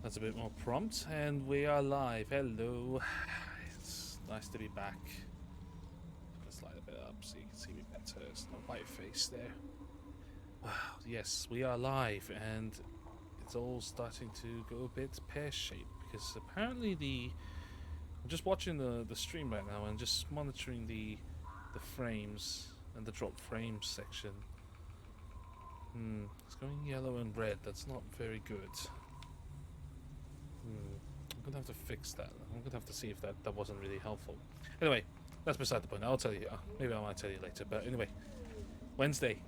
That's a bit more prompt, and we are live. Hello. It's nice to be back. Let's light a bit up so you can see me better. It's not white face there. Wow, yes, we are live, and it's all starting to go a bit pear-shaped because apparently I'm just watching the stream right now and just monitoring the frames and the drop frames section. It's going yellow and red. That's not very good. I'm gonna have to fix that. I'm gonna have to see if that wasn't really helpful. Anyway, that's beside the point. I'll tell you. Maybe I might tell you later. But anyway, Wednesday,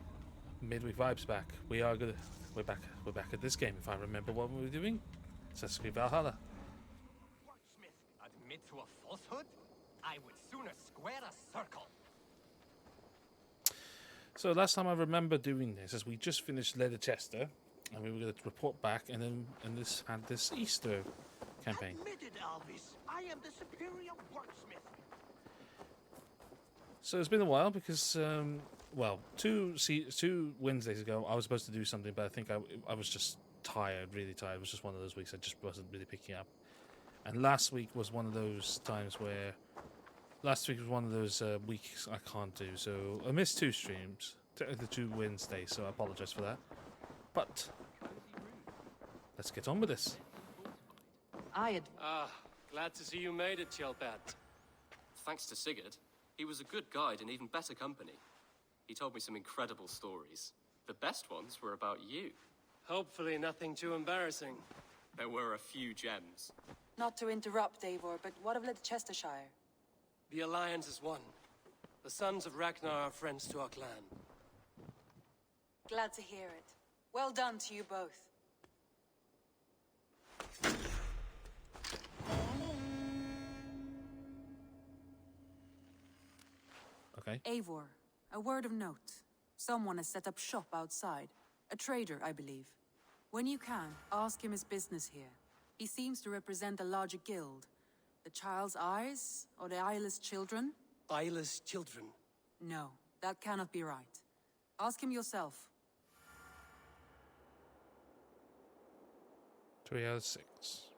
midweek vibes back. We're back. We're back at this game. If I remember what we were doing, Assassin's Creed Valhalla. Wordsmith admit to a falsehood? I would sooner square a circle. So last time I remember doing this is we just finished Leicester, and we were going to report back, and this had this Easter campaign. Admitted, Elvis. I am the superior wordsmith. So it's been a while because, two Wednesdays ago I was supposed to do something, but I think I was just tired, really tired. It was just one of those weeks I just wasn't really picking up. And last week was one of those times where, weeks I can't do. So I missed 2 streams, technically 2 Wednesdays, so I apologize for that. But let's get on with this. Glad to see you made it, Chelpat. Thanks to Sigurd. He was a good guide and even better company. He told me some incredible stories. The best ones were about you. Hopefully nothing too embarrassing. There were a few gems. Not to interrupt, Eivor, but what of Leicestershire? The Alliance is one. The sons of Ragnar are friends to our clan. Glad to hear it. Well done to you both. Okay. Eivor, a word of note. Someone has set up shop outside. A trader, I believe. When you can, ask him his business here. He seems to represent a larger guild. The Child's Eyes, or the Eyeless Children? Eyeless children. No, that cannot be right. Ask him yourself. 3 out of 6.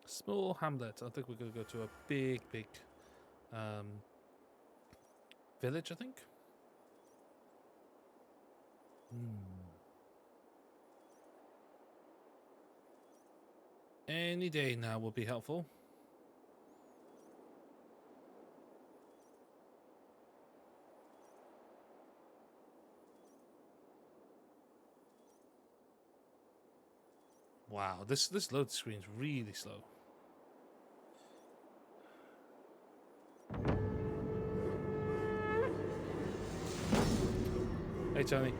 Small hamlet. I think we're going to go to a big village, I think. Any day now will be helpful. Wow, this load screen's really slow. Hey, Tony.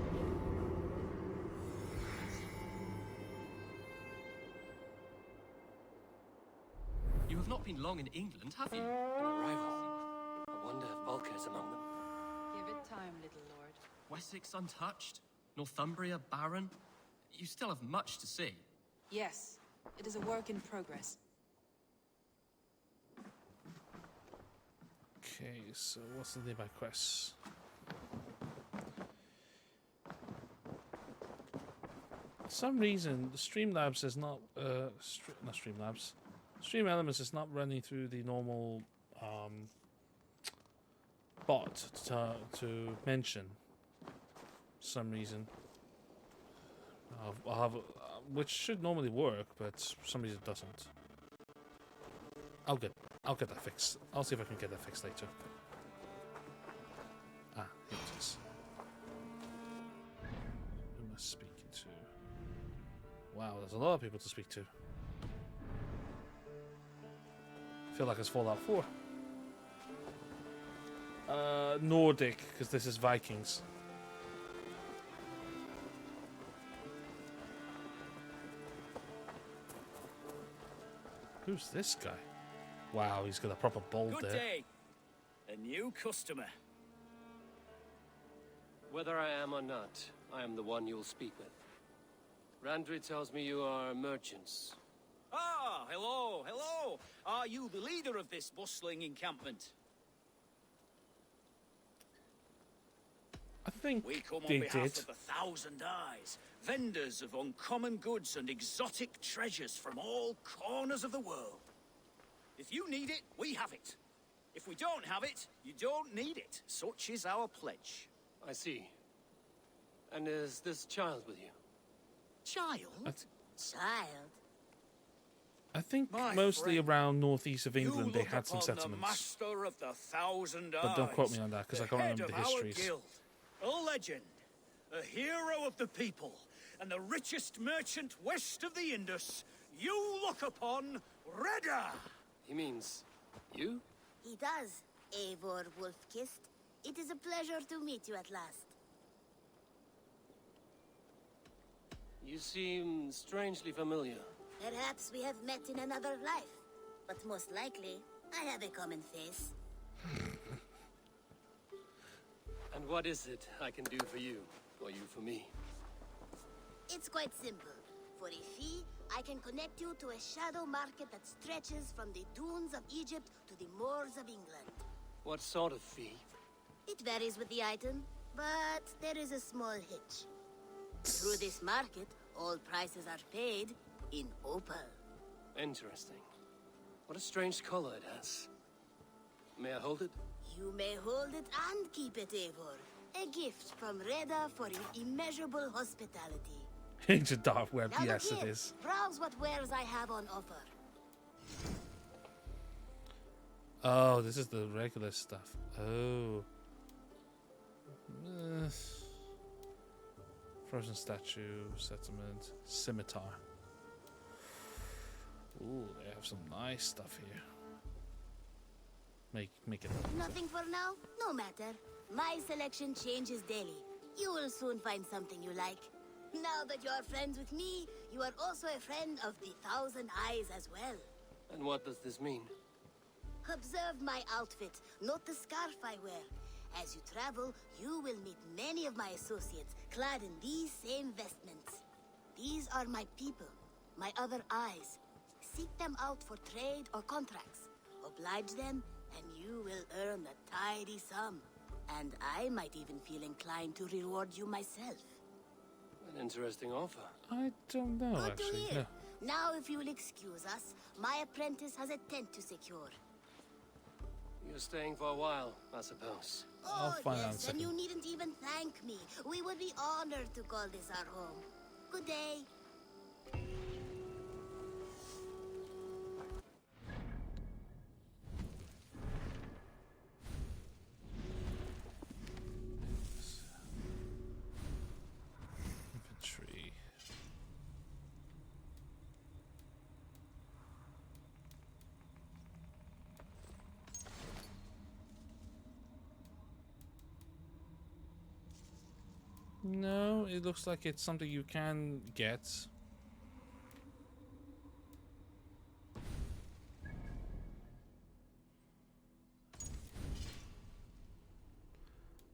You have not been long in England, have you? An arrival. I wonder if Volker's among them. Give it time, little lord. Wessex untouched? Northumbria barren? You still have much to see. Yes, it is a work in progress. Okay, so what's the nearby quest? For some reason, the Streamlabs is not Stream Elements is not running through the normal bot to mention. For some reason, I'll have which should normally work, but for some reason it doesn't. I'll get that fixed. I'll see if I can get that fixed later. Here it is. Who am I speaking to? Wow, there's a lot of people to speak to. I feel like it's Fallout 4. Nordic, because this is Vikings. Who's this guy? Wow, he's got a proper bold there. Good day. A new customer. Whether I am or not, I am the one you'll speak with. Randri tells me you are merchants. Ah, hello. Are you the leader of this bustling encampment? think We come on they behalf did. of the Thousand Eyes, vendors of uncommon goods and exotic treasures from all corners of the world. If you need it, we have it. If we don't have it, you don't need it. Such is our pledge. I see. And is this child with you? Child? Child. I think My mostly friend, around northeast of England you they look had some upon the settlements. master of the Thousand Eyes, But don't quote me on that, 'cause I can't head remember the of our histories. guild, a legend, a hero of the people, and the richest merchant west of the Indus. You look upon Reda. He means you? He does, Eivor Wolf-Kissed. It is a pleasure to meet you at last. You seem strangely familiar. Perhaps we have met in another life. But most likely, I have a common face. And what is it I can do for you, or you for me? It's quite simple. For a fee, I can connect you to a shadow market that stretches from the dunes of Egypt to the moors of England. What sort of fee? It varies with the item, but there is a small hitch. Through this market, all prices are paid in opal. Interesting. What a strange color it has. May I hold it? You may hold it and keep it, Eivor. A gift from Reda for your immeasurable hospitality. Ancient dark web, Now yes look it here. is. Browse what wares I have on offer. Oh, this is the regular stuff. Oh. Frozen statue, settlement, scimitar. Ooh, they have some nice stuff here. Make it up. Nothing for now? No matter. My selection changes daily. You will soon find something you like. Now that you are friends with me, you are also a friend of the Thousand Eyes as well. And what does this mean? Observe my outfit, note the scarf I wear. As you travel, you will meet many of my associates clad in these same vestments. These are my people, my other eyes. Seek them out for trade or contracts. Oblige them, and you will earn a tidy sum. And I might even feel inclined to reward you myself. An interesting offer. I don't know, Good actually. to hear. No. Now, if you will excuse us, my apprentice has a tent to secure. You're staying for a while, I suppose. I'll Oh, find out in a yes, and you second. needn't even thank me. We would be honored to call this our home. Good day. Infantry. No, it looks like it's something you can get.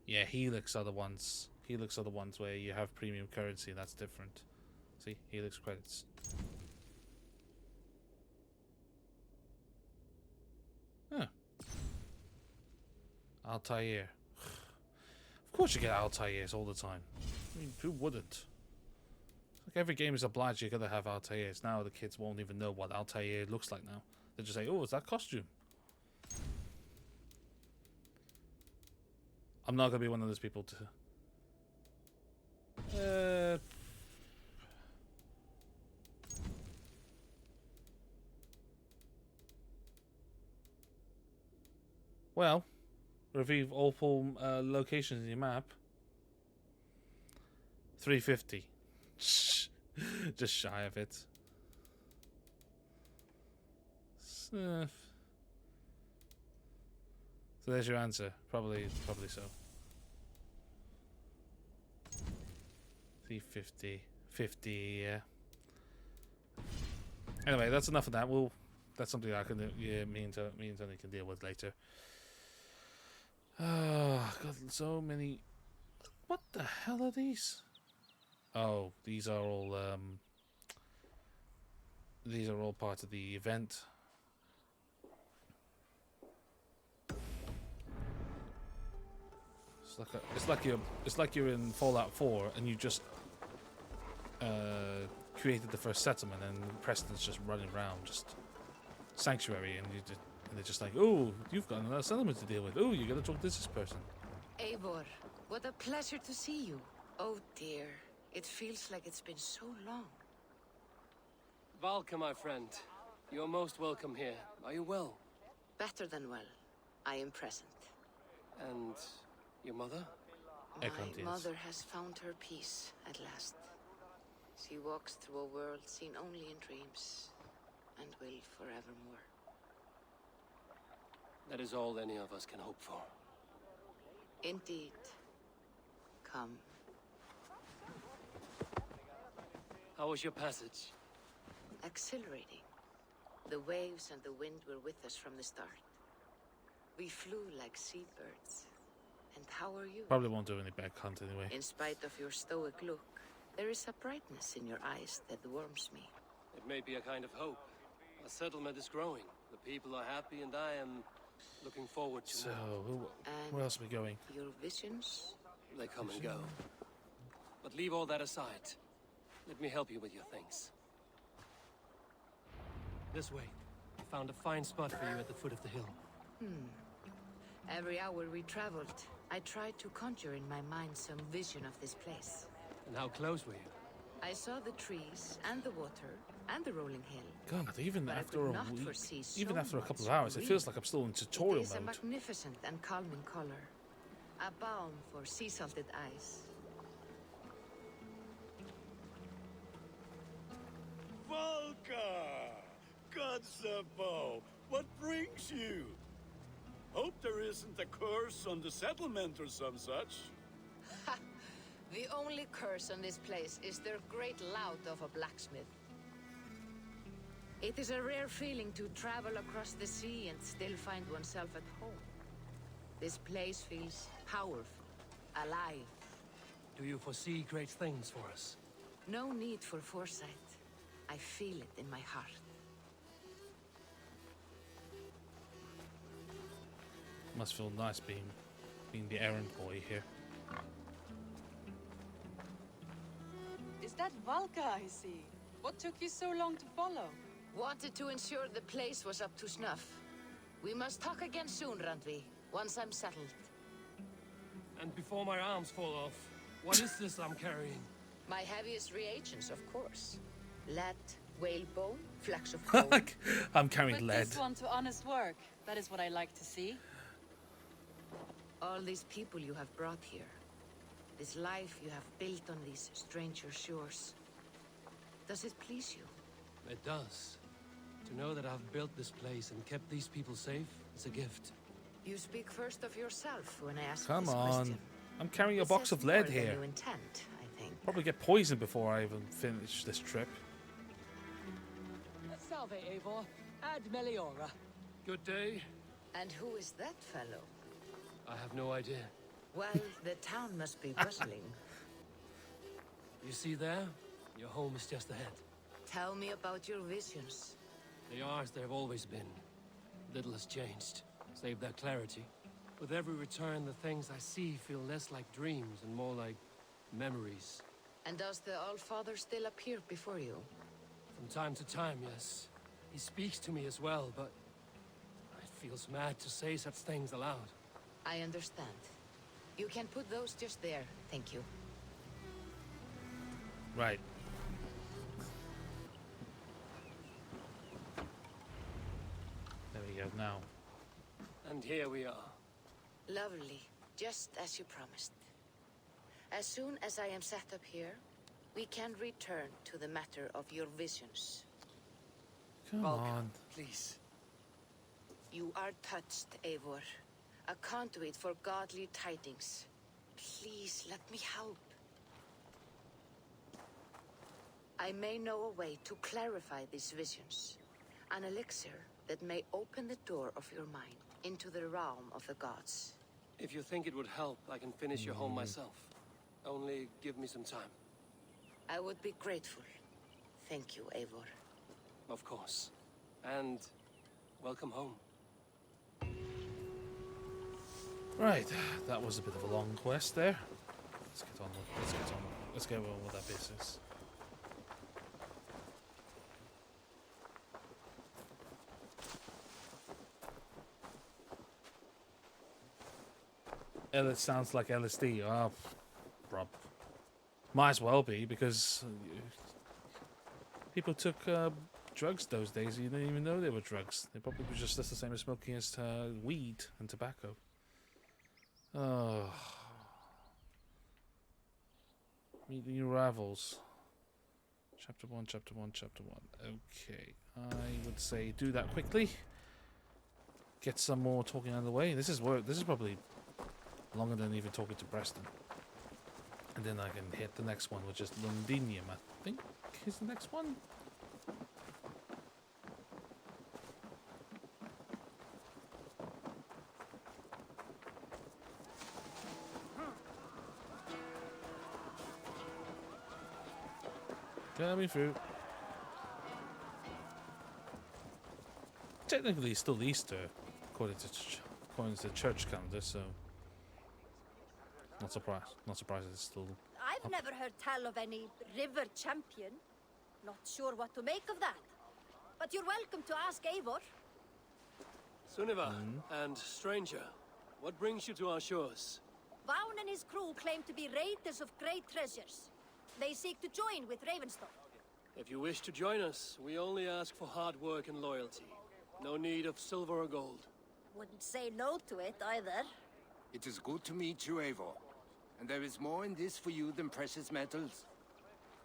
Yeah, Helix are the ones. Helix are the ones where you have premium currency. That's different. See, Helix credits. Huh. Altair. Of course you get Altairs all the time. I mean, who wouldn't? Like every game is obliged, you gotta have Altairs. Now the kids won't even know what Altair looks like now. They just say, oh, is that costume? I'm not gonna be one of those people to... Well, review all full locations in your map. 350. Just shy of it. So there's your answer. Probably so. 350. 50, yeah. Anyway, that's enough of that. That's something I can me and Tony can deal with later. Oh, got so many. What the hell are these? Oh, these are all part of the event. It's like you're in Fallout 4 and you just created the first settlement and Preston's just running around, just sanctuary, and they're just like, oh, you've got another settlement to deal with. Oh, you gotta talk to this person. Eivor, what a pleasure to see you. Oh dear, it feels like it's been so long. Valka, my friend. You're most welcome here. Are you well? Better than well. I am present. And your mother? My mother has found her peace at last. She walks through a world seen only in dreams, and will forevermore. That is all any of us can hope for. Indeed. Come. How was your passage? Exhilarating. The waves and the wind were with us from the start. We flew like seabirds. And how are you? Probably won't do any back hunt anyway. In spite of your stoic look, there is a brightness in your eyes that warms me. It may be a kind of hope. Our settlement is growing. The people are happy, and I am looking forward to So, more. where else are we going? Your visions? They come and go. But leave all that aside. Let me help you with your things. This way. I found a fine spot for you at the foot of the hill. Every hour we traveled, I tried to conjure in my mind some vision of this place. And how close were you? I saw the trees and the water and the rolling hill. God, even But I after could a not week, foresee so even after a couple of much hours, it feels like I'm still in It tutorial is a mode. magnificent and calming color. A balm for sea-salted eyes. Valka! Kotzebo! What brings you? Hope there isn't a curse on the settlement or some such. The only curse on this place is their great lout of a blacksmith. It is a rare feeling to travel across the sea and still find oneself at home. This place feels powerful, alive. Do you foresee great things for us? No need for foresight. I feel it in my heart. Must feel nice being the errand boy here. Is that Valka I see? What took you so long to follow? Wanted to ensure the place was up to snuff. We must talk again soon, Randvi, once I'm settled. And before my arms fall off, what is this I'm carrying? My heaviest reagents, of course. Lead, whalebone, flecks of coal. I'm carrying Put lead. this one to honest work. That is what I like to see. All these people you have brought here. This life you have built on these stranger shores. Does it please you? It does. To know that I've built this place and kept these people safe is a gift. You speak first of yourself when I ask Come this on. question. I'm carrying a It box says of lead more than here. you intend, I think. Probably get poisoned before I even finish this trip. Salve, Eivor. Ad Meliora. Good day. And who is that fellow? I have no idea. Well, the town must be bustling. You see there? Your home is just ahead. Tell me about your visions. They are as they've always been. Little has changed, save their clarity. With every return, the things I see feel less like dreams and more like memories. And does the Allfather still appear before you? From time to time, yes. He speaks to me as well, but it feels mad to say such things aloud. I understand. You can put those just there, thank you. Right. There we go now. And here we are. Lovely, just as you promised. As soon as I am set up here, we can return to the matter of your visions. Come on. Please. You are touched, Eivor. A conduit for godly tidings. Please, let me help. I may know a way to clarify these visions. An elixir that may open the door of your mind into the realm of the gods. If you think it would help, I can finish your home myself. Only give me some time. I would be grateful. Thank you, Eivor. Of course. And welcome home. Right, that was a bit of a long quest there. Let's get on with that business. It sounds like LSD. Oh, Rob. Might as well be, because people took drugs those days. You didn't even know they were drugs. They probably were just the same as smoking as weed and tobacco. Oh. Meet the new rivals. Chapter 1, Chapter 1, Chapter 1. Okay. I would say do that quickly. Get some more talking out of the way. This is probably longer than even talking to Preston. And then I can hit the next one, which is Londinium, I think is the next one. Coming through. Technically, it's still Easter, according to the church calendar, so not surprised. Not surprised it's still. I've never heard tell of any river champion. Not sure what to make of that. But you're welcome to ask Eivor. Sunniva and stranger, what brings you to our shores? Vaun and his crew claim to be raiders of great treasures. They seek to join with Ravenstone. If you wish to join us, we only ask for hard work and loyalty. No need of silver or gold. Wouldn't say no to it either. It is good to meet you, Eivor. And there is more in this for you than precious metals.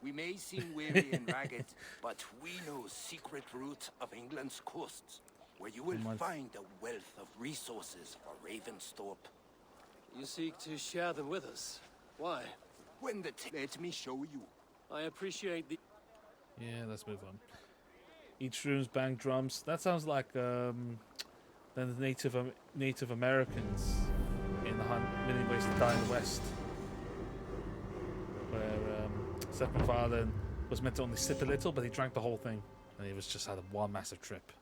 We may seem weary and ragged, but we know secret route of England's coasts, where you will find a wealth of resources for Ravensthorpe. You seek to share them with us. Why? When let me show you. I appreciate the... Yeah, let's move on. Eat shrooms, bang drums. That sounds like then the Native Americans in the Million Ways to Die in the West, where Seth MacFarlane was meant to only sip a little, but he drank the whole thing, and he was just had one massive trip.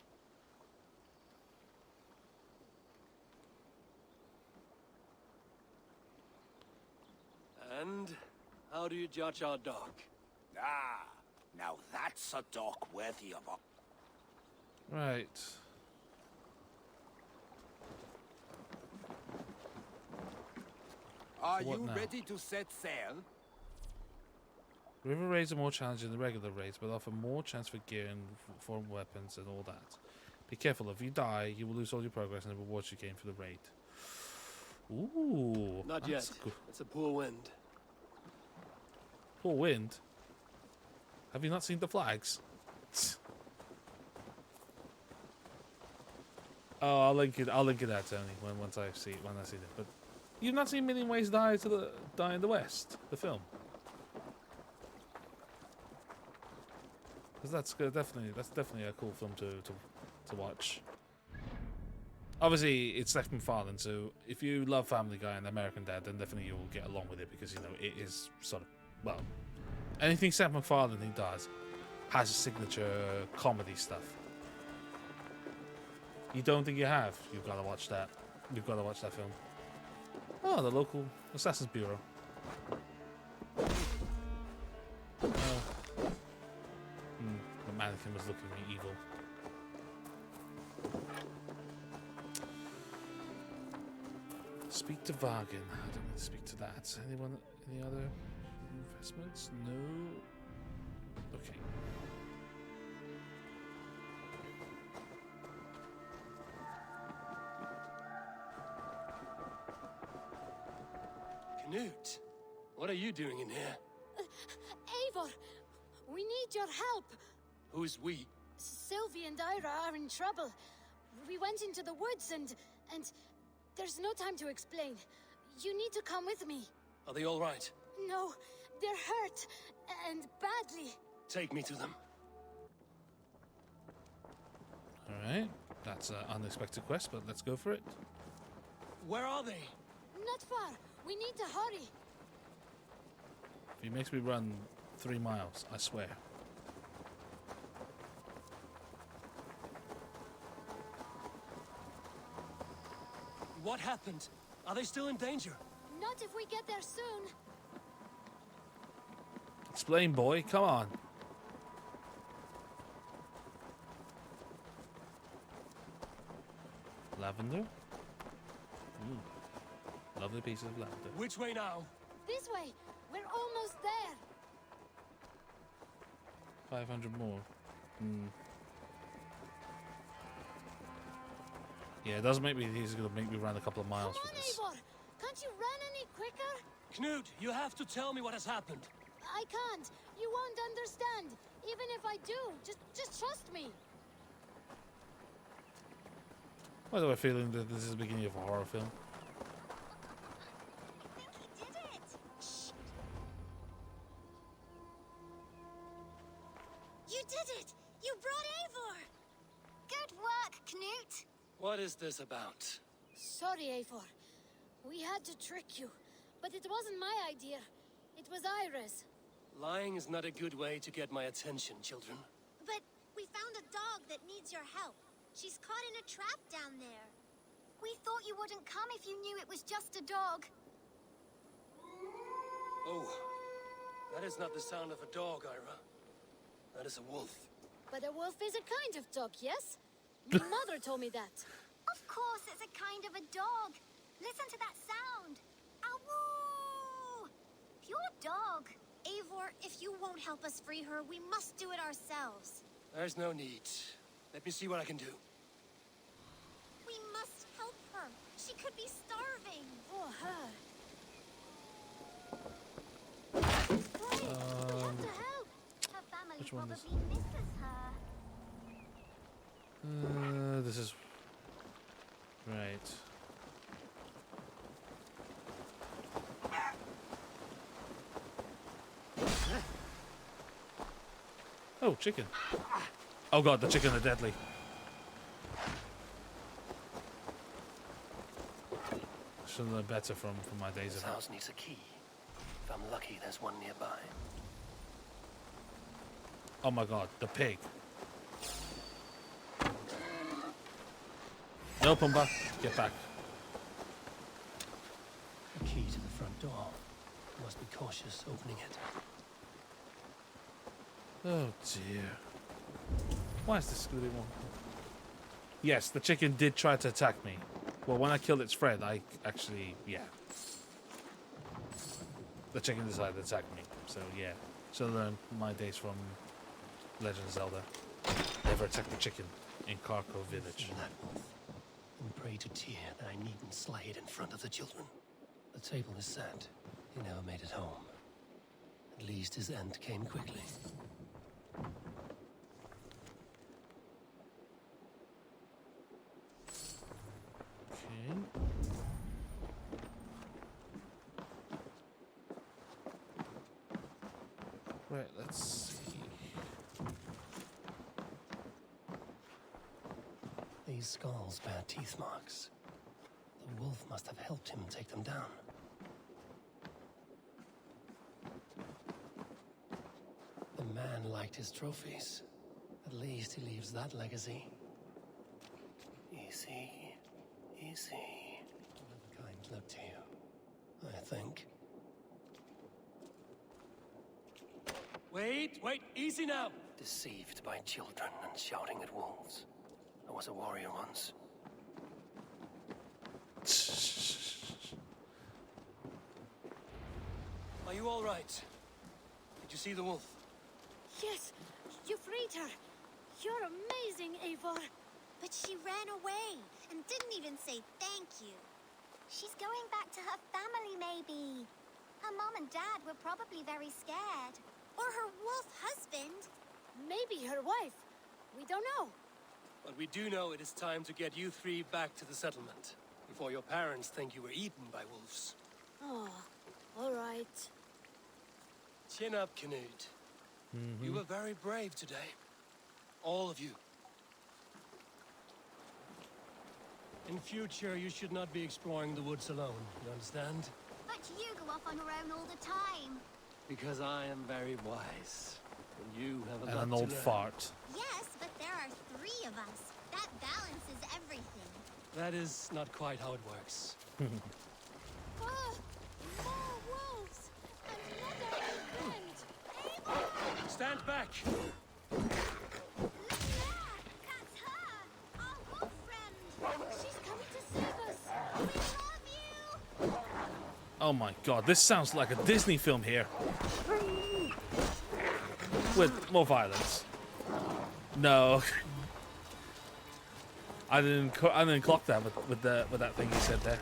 And how do you judge our dock? Ah, now that's a dock worthy of a... Right. Are So what you now? ready to set sail? River raids are more challenging than regular raids, but offer more chance for gear and form weapons and all that. Be careful, if you die, you will lose all your progress and the rewards you gain for the raid. Ooh. Not that's yet. Good. It's a poor wind. Poor wind? Have you not seen the flags? Oh, I'll link it out, Tony, once I see it. But you've not seen Million Ways Die in the West, the film? Because that's definitely a cool film to watch. Obviously, it's Seth MacFarlane, so if you love Family Guy and American Dad, then definitely you will get along with it, because you know it is sort of, well, anything Seth MacFarlane he does has a signature comedy stuff. You don't think you have? You've got to watch that. You've got to watch that film. Oh, the local Assassin's Bureau. The mannequin was looking at me evil. Speak to Vargan. I don't need to speak to that. Anyone? Any other investments? No. Okay. Knut, what are you doing in here? Eivor, we need your help. Who's we? Sylvie and Ira are in trouble. We went into the woods and there's no time to explain. You need to come with me. Are they all right? No, they're hurt and badly. Take me to them. Alright. That's an unexpected quest, but let's go for it. Where are they? Not far. We need to hurry. If he makes me run 3 miles, I swear. What happened? Are they still in danger? Not if we get there soon. Explain, boy. Come on. Lavender. Lovely piece of lavender. Which way now? This way. We're almost there. 500 more. Yeah, it does make me. He's gonna make me run a couple of miles Come for on, this. Eivor. Can't you run any quicker? Knut, you have to tell me what has happened. I can't. You won't understand. Even if I do, just trust me. Why do I have a feeling that this is the beginning of a horror film? I think he did it. Shh. You did it! You brought Eivor! Good work, Knut. What is this about? Sorry, Eivor. We had to trick you. But it wasn't my idea. It was Iris. Lying is not a good way to get my attention, children. But we found a dog that needs your help. She's caught in a trap down there. We thought you wouldn't come if you knew it was just a dog. Oh, that is not the sound of a dog, Ira. That is a wolf. But a wolf is a kind of dog, yes? My mother told me that. Of course, it's a kind of a dog. Listen to that sound. Awoo! Pure dog. Eivor, if you won't help us free her, we must do it ourselves. There's no need. Let me see what I can do. We must help her. She could be starving. Oh, her. We have to help. Her family which one probably is- misses her. This is right. Oh, chicken. Oh god, the chicken are deadly. Should have learned better from my days This of house needs a key. If I'm lucky, there's one nearby. Oh my god, the pig. No, Pumba, get back. A key to the front door. Must be cautious opening it. Oh dear. Why is this good one? Yes, the chicken did try to attack me. Well, when I killed its friend, I actually, yeah. The chicken decided to attack me. So, yeah. So learn my days from Legend of Zelda. Never attack the chicken in Karko village. That wolf. And pray to Tyr that I needn't slay it in front of the children. The table is set. He never made it home. At least his end came quickly. Okay. Right, let's see. These skulls bear teeth marks. The wolf must have helped him take them down. The man liked his trophies. At least he leaves that legacy. Easy. Easy. Another kind look to you, I think. Wait, easy now! Deceived by children and shouting at wolves. I was a warrior once. Are you all right? Did you see the wolf? Yes, you freed her. You're amazing, Eivor. But she ran away and didn't even say thank you. She's going back to her family, maybe. Her mom and dad were probably very scared. Or her wolf husband. Maybe her wife. We don't know. But we do know it is time to get you three back to the settlement. Before your parents think you were eaten by wolves. Oh, all right. Chin up, Canute. You were very brave today. All of you. In future, you should not be exploring the woods alone, you understand? But you go off on your own all the time. Because I am very wise. And you have a And lot an to old learn. fart. Yes, but there are 3 of us. That balances everything. That is not quite how it works. More wolves! And not our old friend! Stand back! Look there! That's her! Our wolf friend! She's coming to save us! We love you! Oh my god, this sounds like a Disney film here. With more violence. No. I didn't clock that with that thing you said there.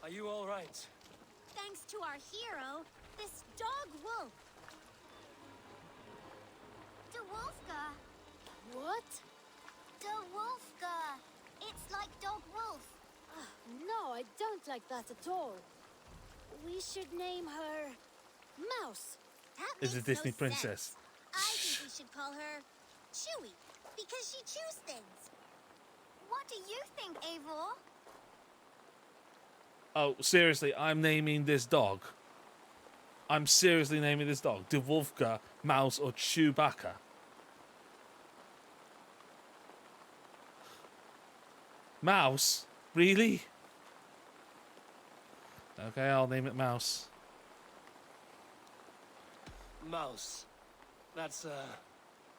Are you all right? Thanks to our hero, this dog wolf. De Wolfga. What? De Wolfga. It's like dog wolf. No, I don't like that at all. We should name her Mouse. That Is a makes Disney no princess. sense. I think we should call her Chewy, because she chews things. What do you think, Eivor? Oh, seriously, I'm naming this dog. I'm seriously naming this dog. De Wolfga, Mouse, or Chewbacca. Mouse? Really? Okay, I'll name it Mouse. Mouse. That's a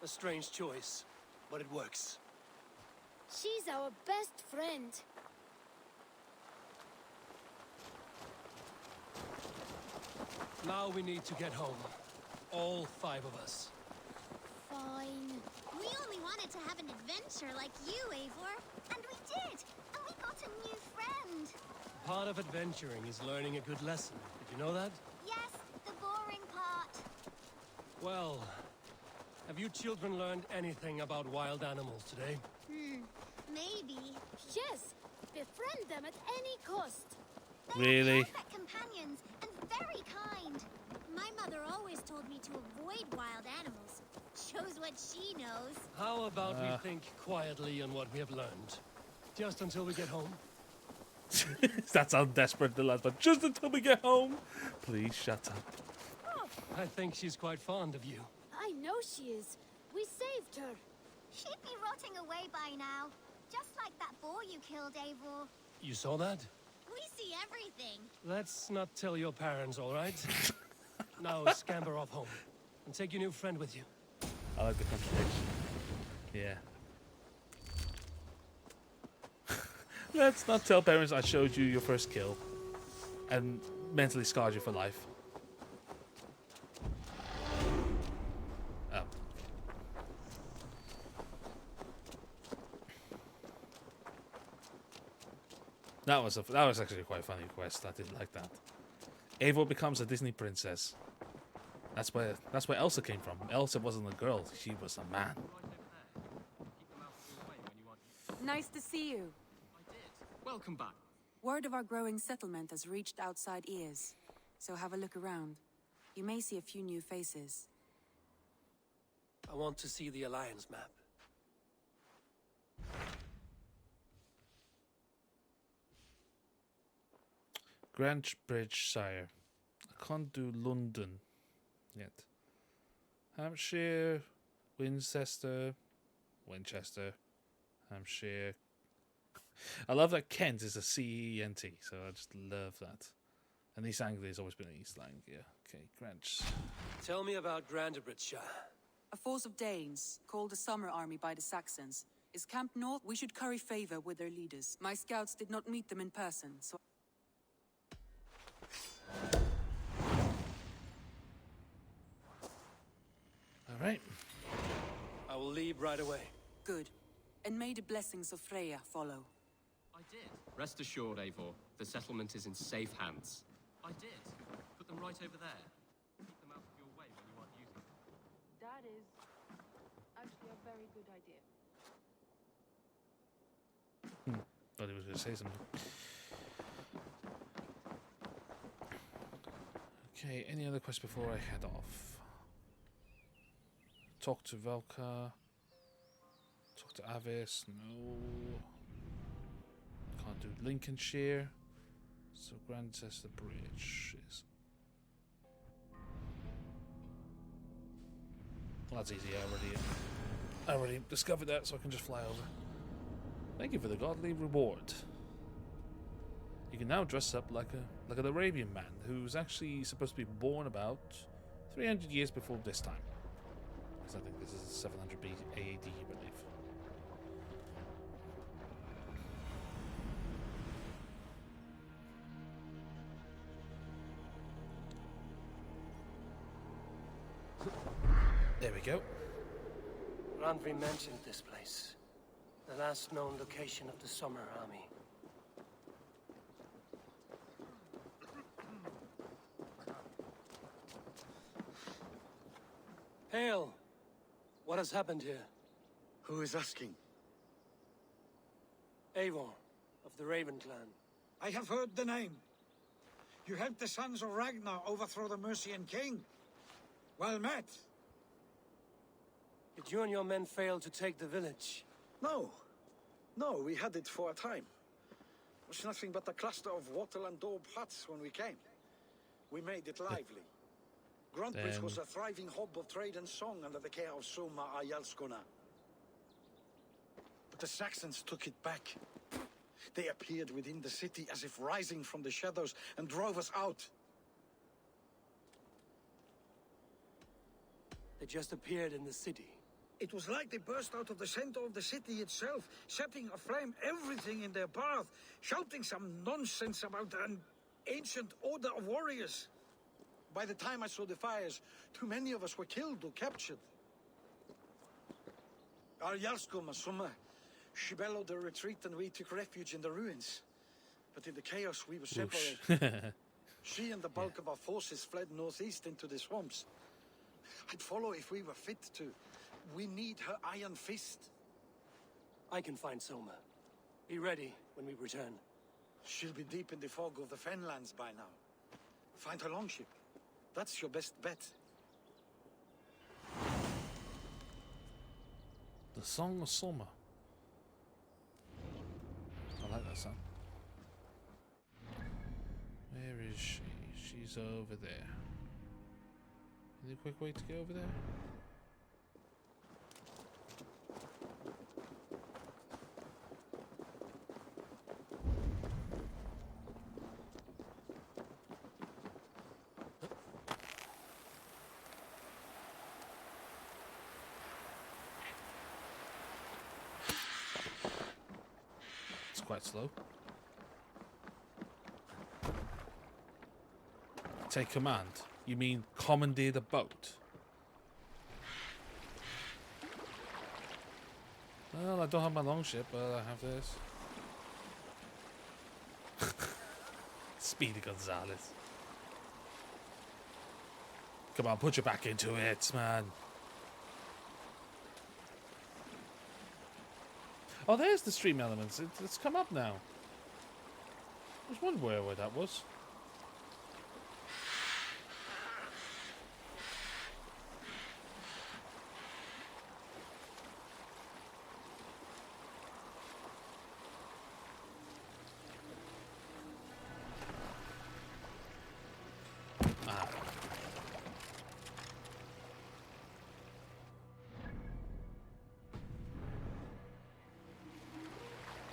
strange choice, but it works. She's our best friend. Now we need to get home. All 5 of us. Fine. We only wanted to have an adventure like you, Eivor. And we did. And we got a new friend. Part of adventuring is learning a good lesson. Did you know that? Yes, the boring part. Well, have you children learned anything about wild animals today? Maybe. Yes, befriend them at any cost. They Really? are perfect companions and very kind. My mother always told me to avoid wild animals. Shows what she knows. How about we think quietly on what we have learned? Just until we get home? That sounds desperate, the lad, but just until we get home. Please shut up. I think she's quite fond of you. I know she is. We saved her. She'd be rotting away by now. Just like that boar you killed, Eivor. You saw that? We see everything. Let's not tell your parents, all right? Now scamper off home. And take your new friend with you. I like the contradiction. Yeah. Let's not tell parents I showed you your first kill and mentally scarred you for life. Oh. That was actually quite a funny quest. I did like that. Eivor becomes a Disney princess. That's where Elsa came from. Elsa wasn't a girl; she was a man. Nice to see you. I did. Welcome back. Word of our growing settlement has reached outside ears, so have a look around. You may see a few new faces. I want to see the Alliance map. Greenwich Bridge, sire. I can't do London yet. Hampshire, Winchester, Hampshire. I love that Kent is a C-E-N-T, so I just love that. And East Anglia has always been East Anglia. Okay, Greenwich. Tell me about Grandebridgeshire. A force of Danes, called the Summer Army by the Saxons, is camped north. We should curry favor with their leaders. My scouts did not meet them in person, so... All right. I will leave right away. Good. And may the blessings of Freya follow. I did. Rest assured, Eivor, the settlement is in safe hands. I did. Put them right over there. Keep them out of your way when you aren't using them. That is actually a very good idea. Thought he was going to say something. Okay, any other quests before I head off? Talk to Velka. Talk to Avis. No. Can't do Lincolnshire. So Grandchester Bridge is... Well, that's easy. I already discovered that, so I can just fly over. Thank you for the godly reward. You can now dress up like an Arabian man who's actually supposed to be born about 300 years before this time. Because I think this is 700 AD, I believe. There we go. Randvi mentioned this place. The last known location of the Summer Army. Hail! What has happened here? Who is asking? Eivor, of the Raven clan. I have heard the name. You helped the sons of Ragnar overthrow the Mercian king. Well met. Did you and your men fail to take the village? No. No, we had it for a time. It was nothing but a cluster of wattle and daub huts when we came. We made it lively. Gruntbridge was a thriving hub of trade and song under the care of Soma Ayalskona. But the Saxons took it back. They appeared within the city as if rising from the shadows and drove us out. They just appeared in the city. It was like they burst out of the center of the city itself, setting aflame everything in their path, shouting some nonsense about an ancient order of warriors. By the time I saw the fires, too many of us were killed or captured. Arjalsko Masuma, she bellowed a retreat and we took refuge in the ruins. But in the chaos we were separated. She and the bulk of our forces fled northeast into the swamps. I'd follow if we were fit to. We need her iron fist. I can find Soma. Be ready when we return. She'll be deep in the fog of the Fenlands by now. Find her longship. That's your best bet. The Song of Soma. I like that song. Where is she? She's over there. Any quick way to get over there? It's quite slow. Take command. You mean commandeer the boat? Well, I don't have my longship, but I have this. Speedy Gonzalez. Come on, put your back into it, man. Oh, there's the stream elements. It's come up now. I was wondering where that was.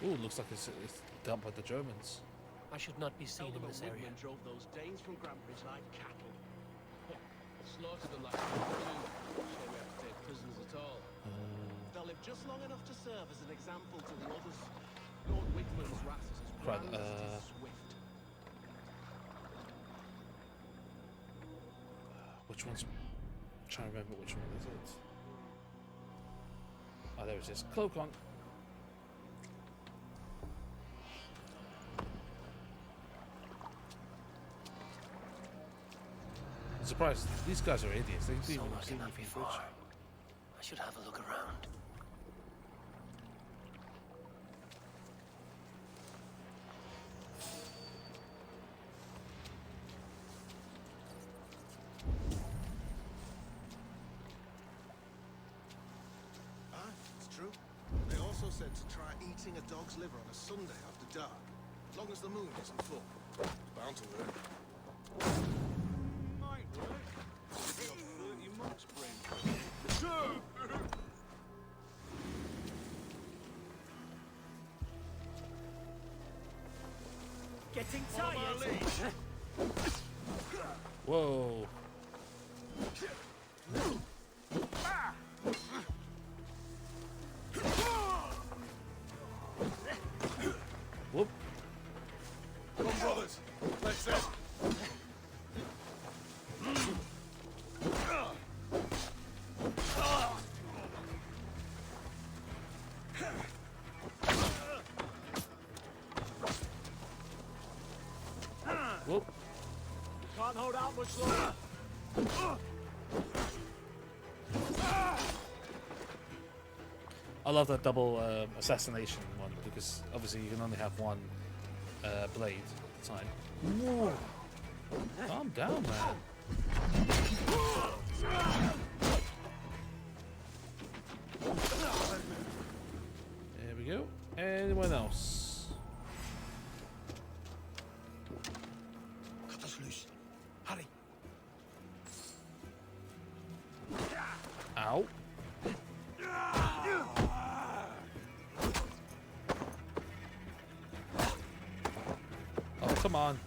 Ooh, looks like it's dumped by the Germans. I should not be seen in this area. Drove those Danes from Grantbridge like cattle. Slaughtered them like cattle too. So we have to take prisoners at all. They'll live just long enough to serve as an example to the others. Lord Wigman's wrath is as grand as it is swift. Which one's... I'm trying to remember which one is it. Oh, there it is. Cloak on. I'm surprised. These guys are idiots. They didn't even see me from the bridge. I should have a look around. It's true. They also said to try eating a dog's liver on a Sunday after dark, as long as the moon isn't full. It's bound to work. Might work. If your 30 months brain. getting tired. Whoa. Whoop. Come on, brothers. Let's go. Whoop. Can't hold out much longer. I love that double assassination one because obviously you can only have one blade at a time. Whoa. Calm down, man. There we go. Anyone else? Cut us loose. Hurry. Ow. Oh, come on.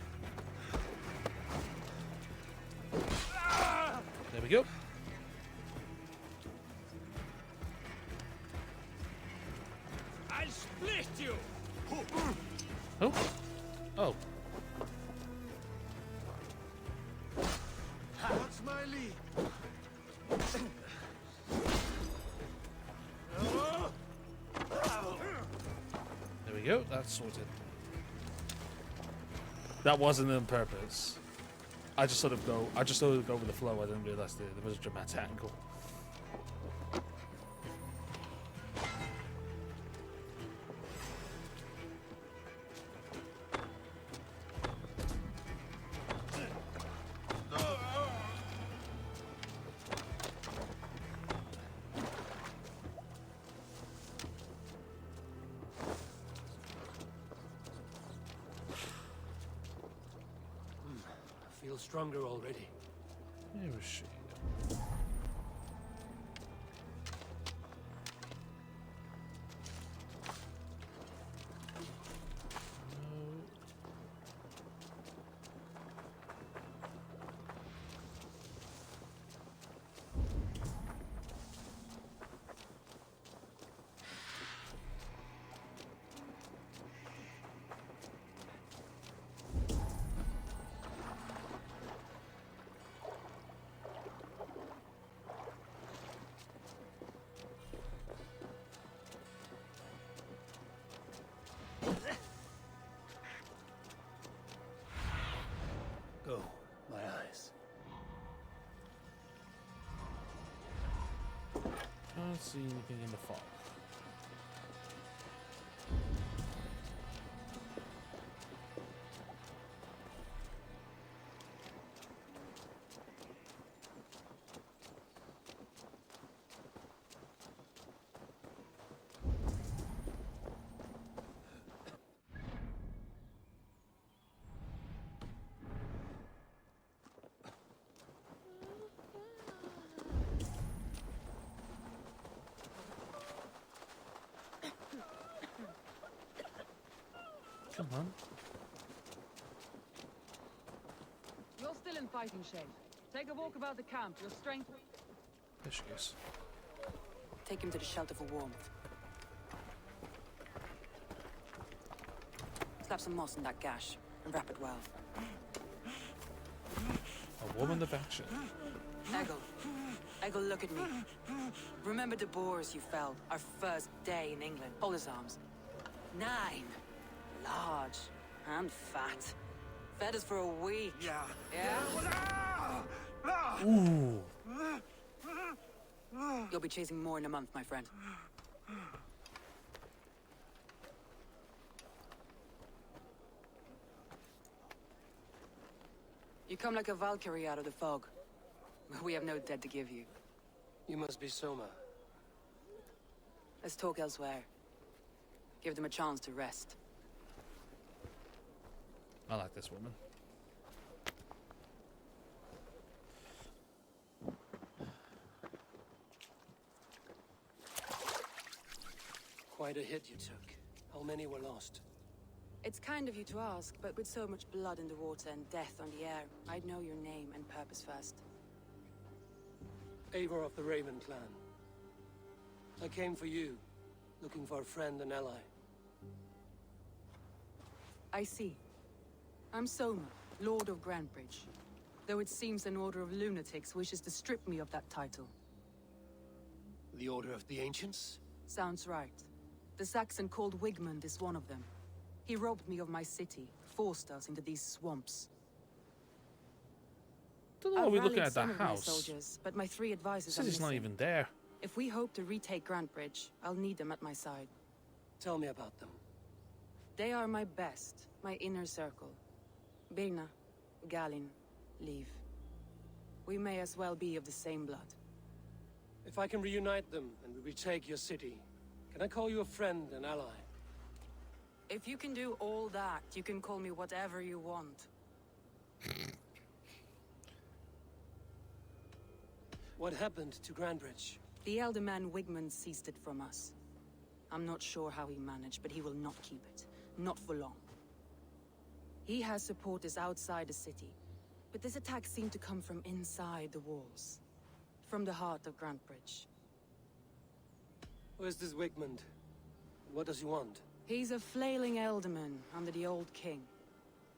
There we go. I'll split you. Oh. Oh. What's my lead? There we go. That's sorted. That wasn't on purpose. I just sort of go with the flow. I didn't realize there was a dramatic angle. I feel stronger already. Where was she? Go, my eyes. Can't see anything in the fog. Come on. You're still in fighting shape. Take a walk about the camp. Your strength... There she is. Take him to the shelter for warmth. Slap some moss in that gash and wrap it well. A woman of action. Eggle, look at me. Remember the boars you fell our first day in England? Hold his arms. 9. Large and fat. Fed us for a week. Yeah? Ooh. You'll be chasing more in a month, my friend. You come like a Valkyrie out of the fog. We have no dead to give you. You must be Soma. Let's talk elsewhere. Give them a chance to rest. I like this woman. Quite a hit you took. How many were lost? It's kind of you to ask, but with so much blood in the water and death on the air, I'd know your name and purpose first. Eivor of the Raven clan. I came for you, looking for a friend and ally. I see. I'm Soma, Lord of Grantbridge. Though it seems an order of lunatics wishes to strip me of that title. The Order of the Ancients? Sounds right. The Saxon called Wigmund is one of them. He robbed me of my city, forced us into these swamps. Don't know why we're looking at some that of my house. soldiers, but my 3 advisors are City's not missing. even there. If we hope to retake Grantbridge, I'll need them at my side. Tell me about them. They are my best, my inner circle. Birna, Galin, Leave. We may as well be of the same blood. If I can reunite them and we retake your city, can I call you a friend and ally? If you can do all that, you can call me whatever you want. What happened to Grantbridge? The elder man Wigmund seized it from us. I'm not sure how he managed, but he will not keep it. Not for long. He has supporters outside the city, but this attack seemed to come from inside the walls. From the heart of Grantbridge. Where's this Wigmund? What does he want? He's a flailing elderman under the old king.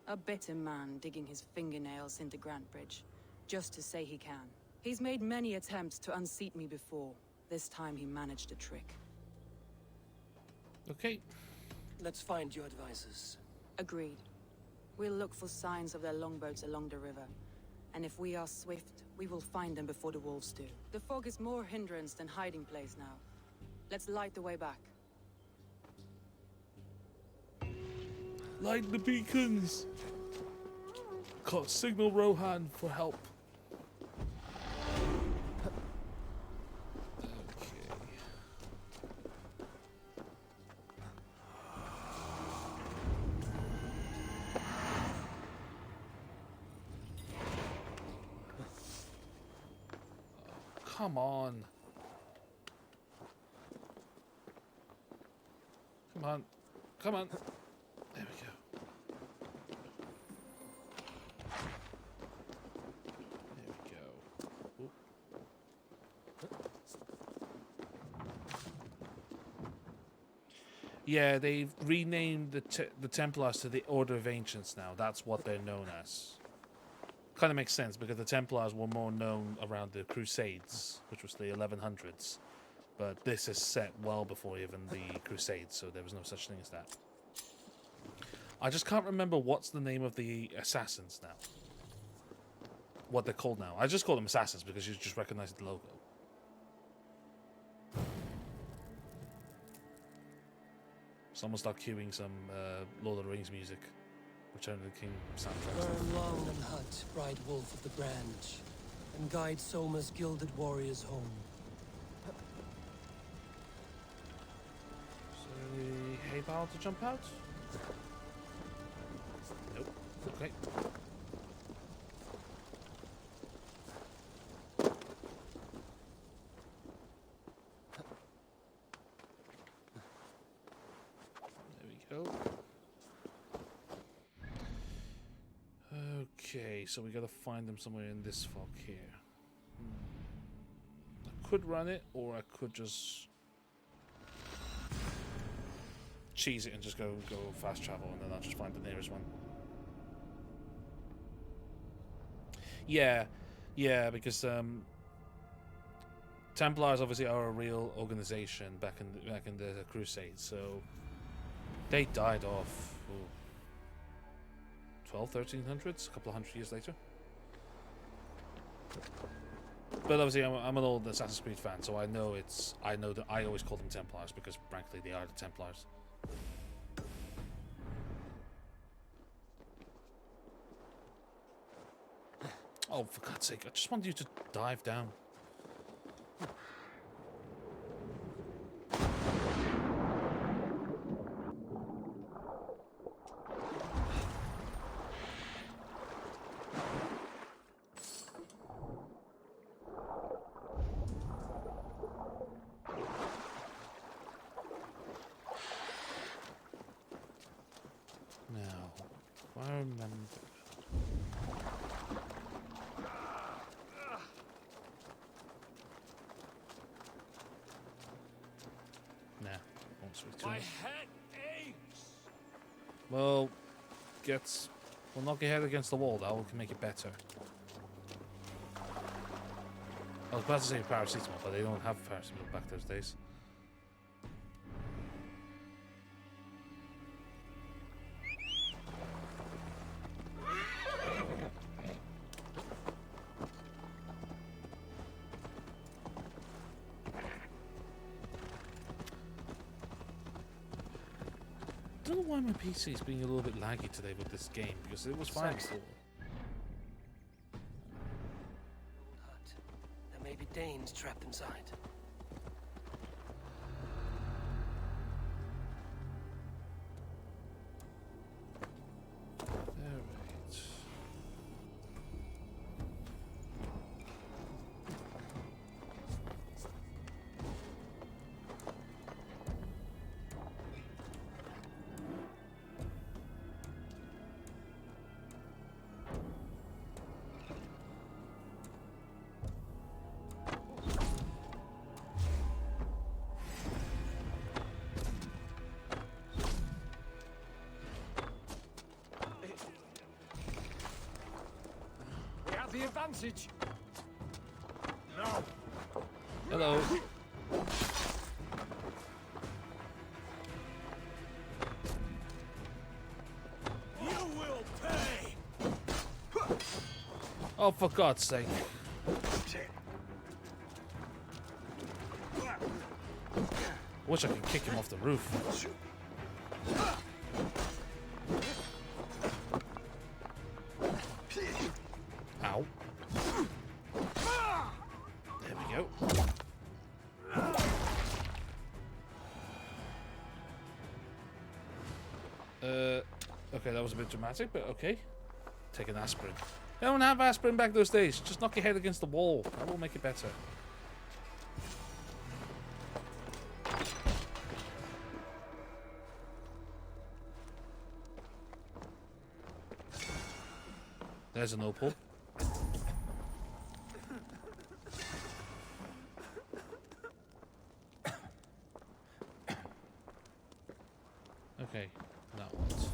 A bitter man digging his fingernails into Grantbridge, just to say he can. He's made many attempts to unseat me before. This time he managed a trick. Okay. Let's find your advisors. Agreed. We'll look for signs of their longboats along the river. And if we are swift, we will find them before the wolves do. The fog is more hindrance than hiding place now. Let's light the way back. Light the beacons! Signal Rohan for help. Come on. Come on. Come on. There we go. There we go. Oop. Yeah, they've renamed the Templars to the Order of Ancients now. That's what they're known as. Kind of makes sense because the Templars were more known around the Crusades, which was the 1100s. But this is set well before even the Crusades, so there was no such thing as that. I just can't remember what's the name of the assassins now. What they're called now. I just call them assassins because you just recognize the logo. Someone start cueing some Lord of the Rings music. Return of the King soundtrack. Burn long and hut, bright wolf of the branch, and guide Soma's gilded warriors home. Is there any hay bale to jump out? Nope. Okay. There we go. Okay, so we gotta find them somewhere in this fog here. I could run it, or I could just cheese it and just go fast travel, and then I'll just find the nearest one. Yeah, because Templars obviously are a real organization back in the Crusades, so they died off. 1300s, a couple of hundred years later. But obviously, I'm an old Assassin's Creed fan, so I know that I always call them Templars because, frankly, they are the Templars. Oh, for God's sake! I just wanted you to dive down. Sweet My tune. head aches. Well, we'll knock your head against the wall. That will make it better. I was about to say paracetamol, but they don't have paracetamol back those days. I don't know why my PC is being a little bit laggy today with this game, because it was fine before. Old hut. There may be Danes trapped inside. Alright. We have the advantage. No. Hello. You will pay. Oh, for God's sake. Wish I could kick him off the roof. Ow. There we go. Okay, that was a bit dramatic, but okay. Take an aspirin. They don't have aspirin back those days. Just knock your head against the wall. That will make it better. There's an opal. Okay, now what?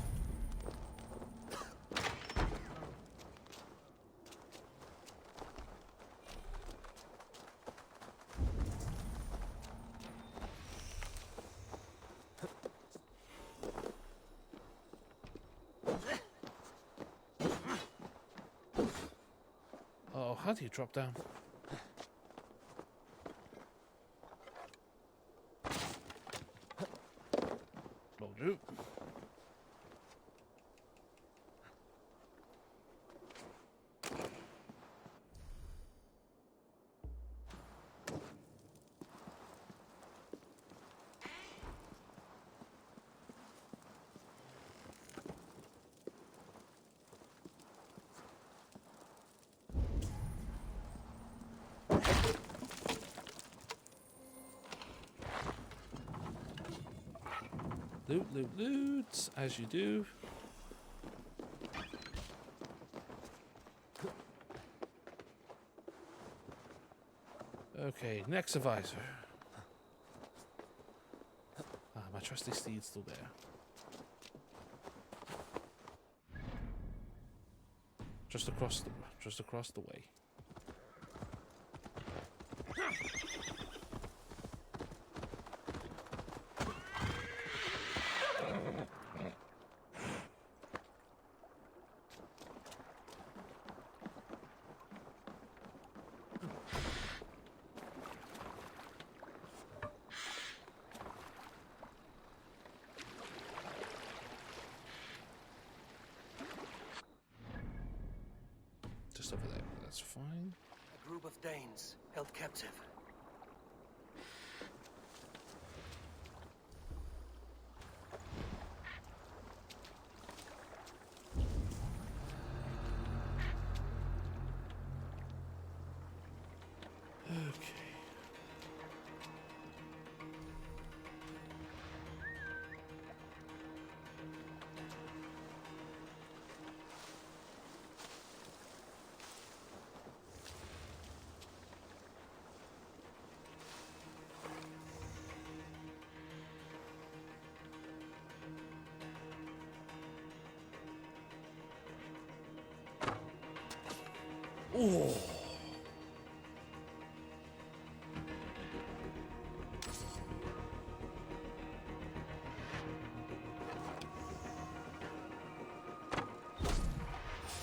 Oh, how do you drop down? Will do. Loot, loot, loot, as you do. Okay, next advisor. Ah, my trusty steed's still there. Just across the way. Just over there, but that's fine. A group of Danes held captive. Okay. Oh.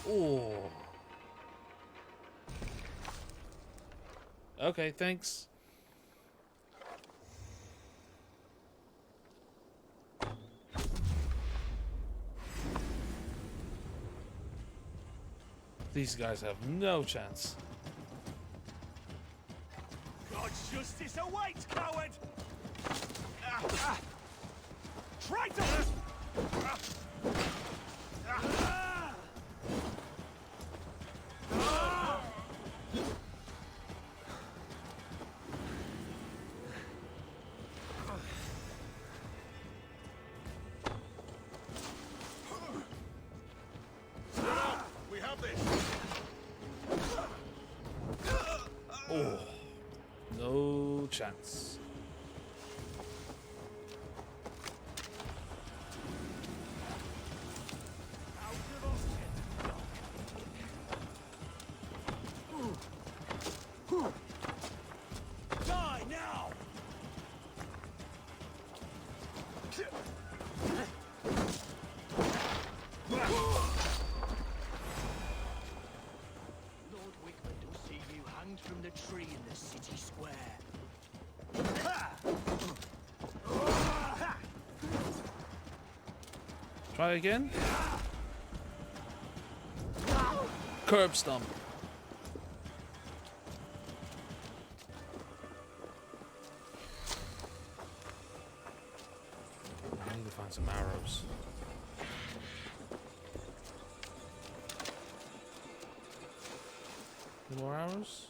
Oh. Okay, thanks. These guys have no chance. God's justice awaits, coward! Traitor! We have this. Oh. No chance. Die now! Lord Wickman will see you hanged from the tree in the city square. Try again. Curb stomp. I need to find some arrows. Any more arrows?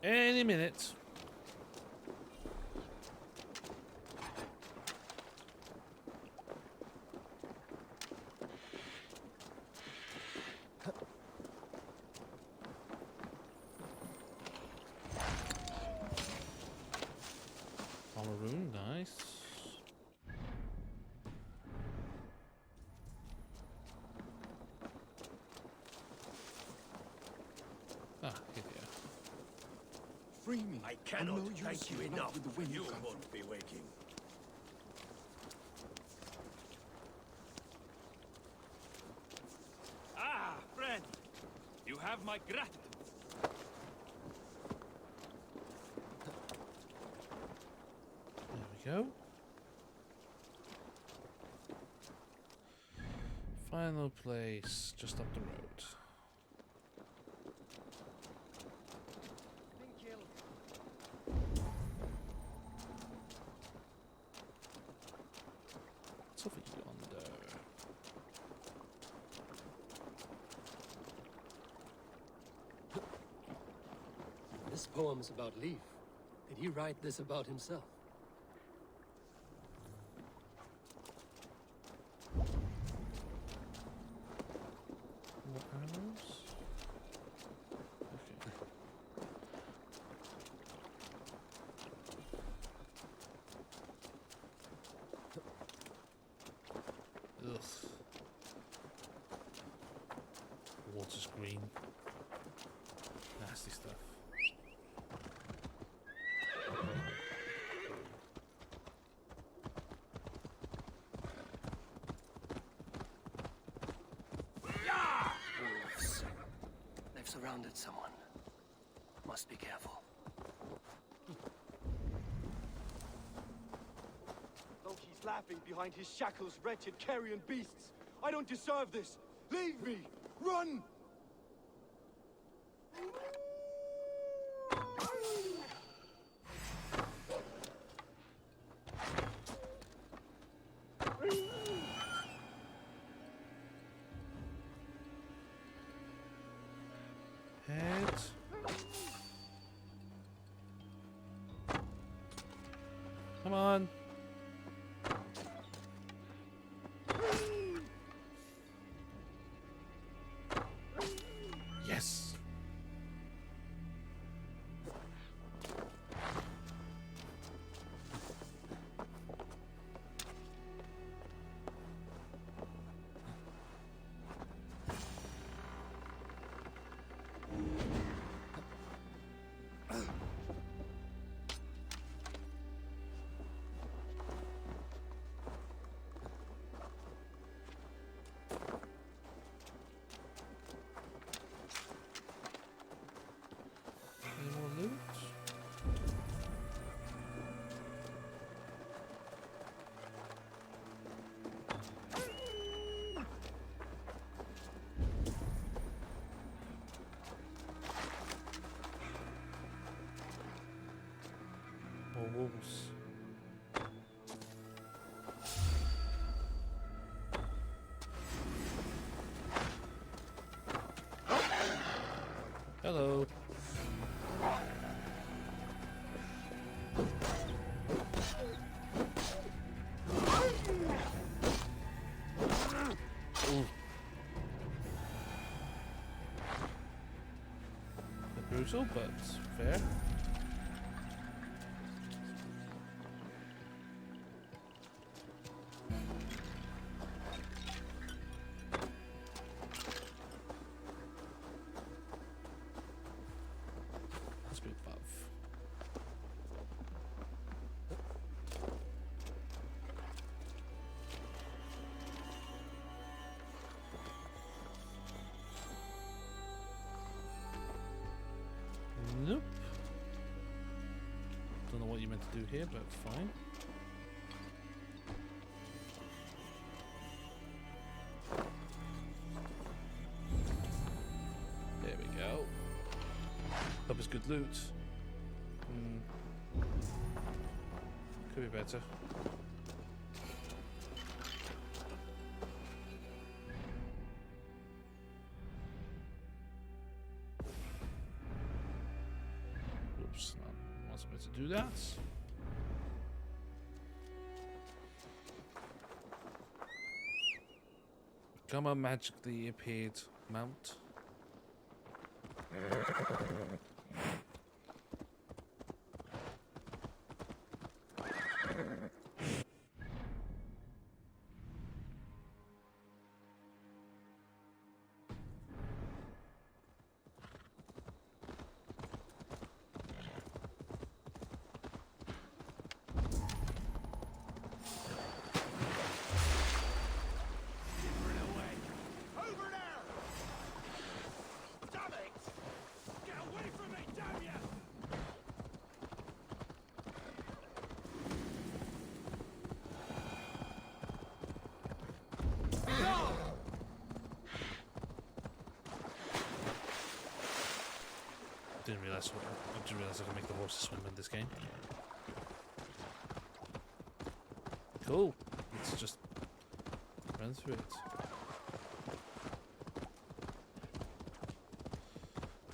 Any minute. Maroon, nice. Ah, here they are. Free me. I cannot thank you enough. You won't be waking. Ah, friend. You have my gratitude. There we go. Final place, just up the road. What's over yonder? This poem is about Leaf. Did he write this about himself? More arrows? Okay. Ugh. Water's green. Nasty stuff. Wolves. They've surrounded someone. Must be careful. Though he's laughing behind his shackles, wretched carrion beasts. I don't deserve this. Leave me! Run! Head. Come on. Yes. Hello. Ooh. Brutal, but fair. Let's be above. Nope. Don't know what you meant to do here, but fine. There we go. That was good loot. Could be better. Oops, I wasn't meant to do that. Come on, magically appeared mount. I didn't realize I can make the horses swim in this game. Cool. Let's just run through it.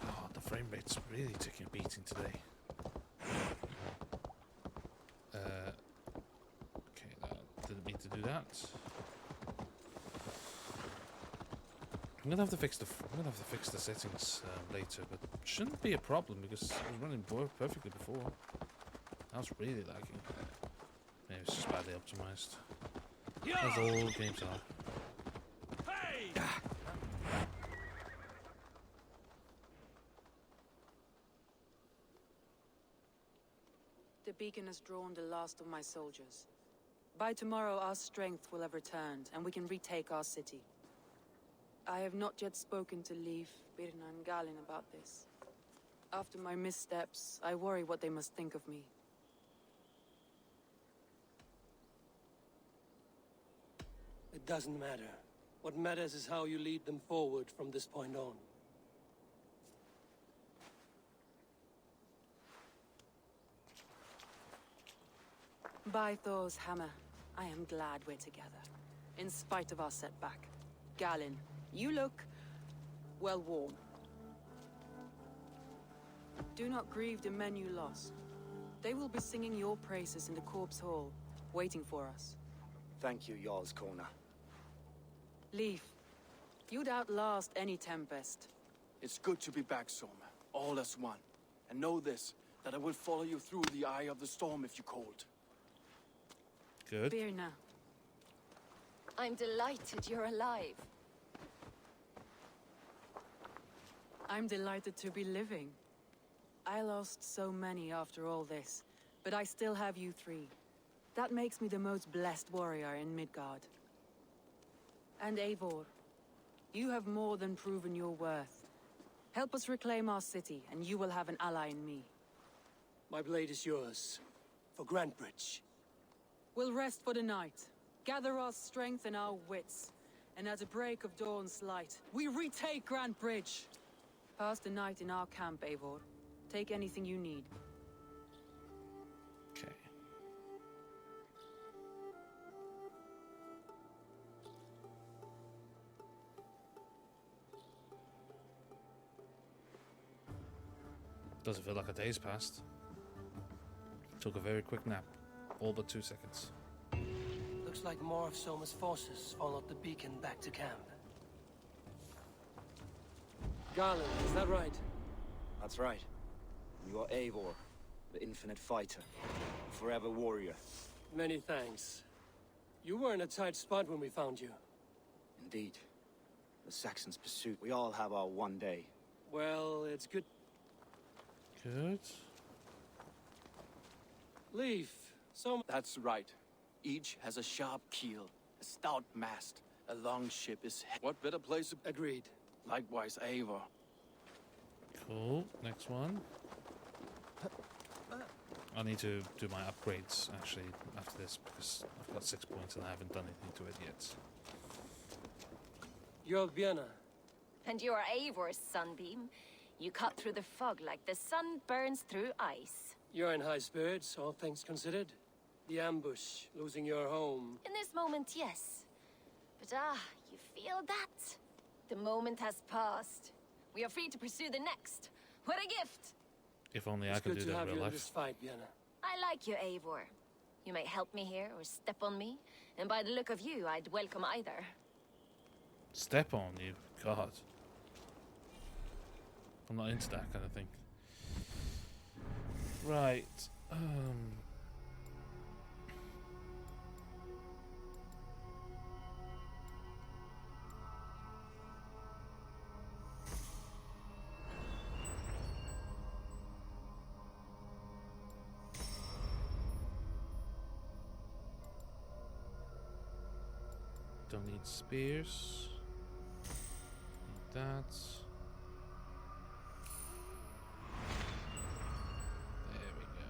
God, the frame rate's really taking a beating today. Okay, that didn't mean to do that. I'm gonna have to fix the settings later, but shouldn't be a problem because it was running perfectly before. I was really lagging. Maybe it's just badly optimized. As all games are. Hey! The beacon has drawn the last of my soldiers. By tomorrow, our strength will have returned, and we can retake our city. I have not yet spoken to Leif, Birna, and Galin about this. After my missteps, I worry what they must think of me. It doesn't matter. What matters is how you lead them forward from this point on. By Thor's hammer, I am glad we're together. In spite of our setback. Galin, you look, well, warm. Do not grieve the men you lost. They will be singing your praises in the Corpse Hall, waiting for us. Thank you, Jarl's Corner. Leif, you'd outlast any tempest. It's good to be back, Soma. All as one. And know this, that I will follow you through the eye of the storm if you called. Good. Birna. I'm delighted you're alive. I'm delighted to be living. I lost so many after all this, but I still have you three. That makes me the most blessed warrior in Midgard. And Eivor, you have more than proven your worth. Help us reclaim our city, and you will have an ally in me. My blade is yours. For Grantbridge. We'll rest for the night. Gather our strength and our wits. And at the break of dawn's light, we retake Grantbridge! Pass the night in our camp, Eivor. Take anything you need. Okay. Doesn't feel like a day's passed. Took a very quick nap. All but 2 seconds. Looks like more of Soma's forces followed the beacon back to camp. Garland, is that right? That's right. You are Eivor, the infinite fighter, forever warrior. Many thanks. You were in a tight spot when we found you. Indeed. The Saxons' pursuit. We all have our one day. Well, it's good. Good. Leaf, Soma... That's right. Each has a sharp keel, a stout mast. A long ship is... What better place to... Agreed. Likewise, Eivor. Cool. Next one. I need to do my upgrades, actually, after this, because I've got 6 points and I haven't done anything to it yet. You're Vienna. And you are Eivor's sunbeam. You cut through the fog like the sun burns through ice. You're in high spirits, all things considered. The ambush, losing your home. In this moment, yes. But you feel that? The moment has passed. We are free to pursue the next. What a gift! If only I could do that in real life. This fight, Vienna. I like you, Eivor. You may help me here or step on me, and by the look of you, I'd welcome either. Step on you? God. I'm not into that kind of thing. Right. Don't need spears. Need that. There we go.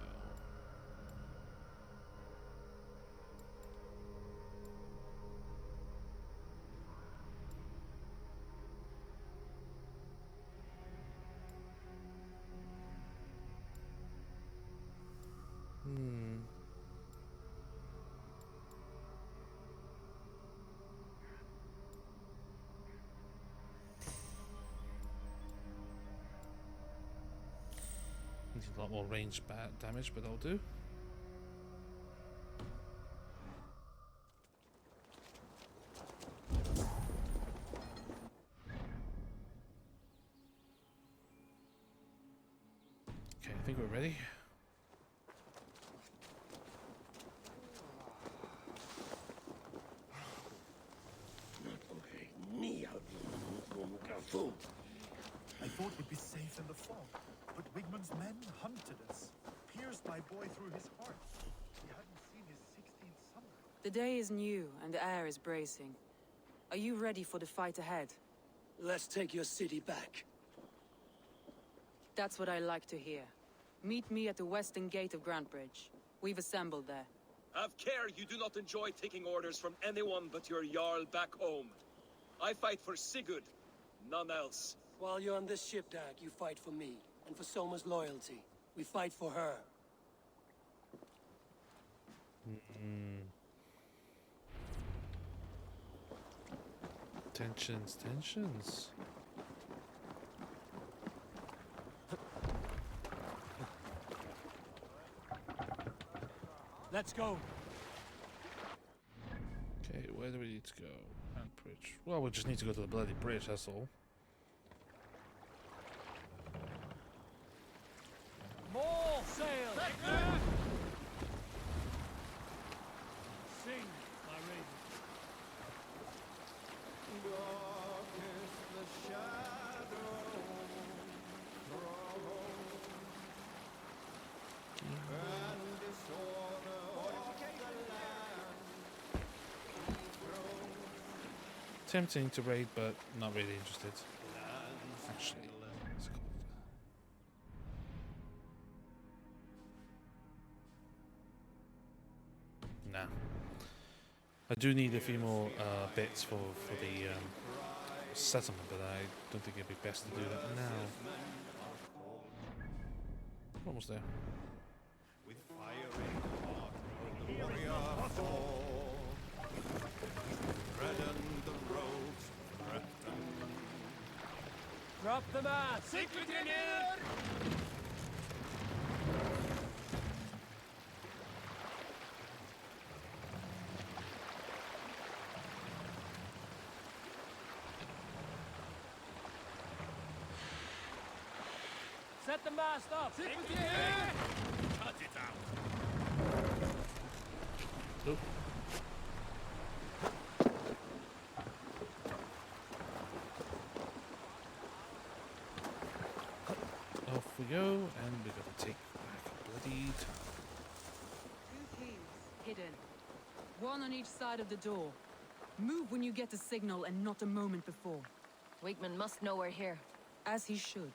Needs a lot more range damage, but that'll do. Okay, I think we're ready. I thought we'd be safe in the fog, but Wigmund's men hunted us, pierced my boy through his heart. He hadn't seen his 16th summer. The day is new and the air is bracing. Are you ready for the fight ahead? Let's take your city back. That's what I like to hear. Meet me at the western gate of Grantbridge. We've assembled there. Have care you do not enjoy taking orders from anyone but your Jarl back home. I fight for Sigurd, none else. While you're on this ship, Dag, you fight for me, and for Soma's loyalty. We fight for her. Tensions. Let's go. Okay, where do we need to go? Bridge. Well, we just need to go to the bloody bridge, that's all. More sail! Sing, my raven. Tempting to raid, but not really interested. Actually, let's go. Nah. I do need a few more bits for the settlement, but I don't think it'd be best to do that now. We're almost there. With fire in heart, the warrior fall. Drop the mask! Secret grenade! Let the mast up! Cut it out! Oop. Off we go, and we gotta take back a bloody town. 2 keys, hidden. One on each side of the door. Move when you get the signal and not a moment before. Wigman must know we're here. As he should.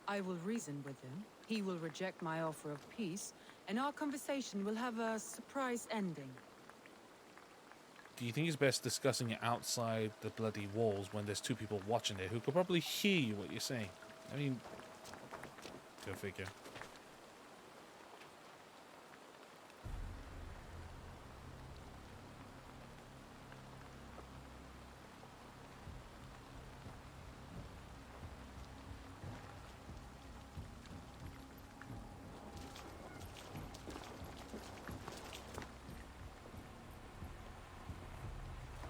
I will reason with him. He will reject my offer of peace, and our conversation will have a surprise ending. Do you think it's best discussing it outside the bloody walls when there's 2 people watching it who could probably hear you what you're saying? I mean, go figure.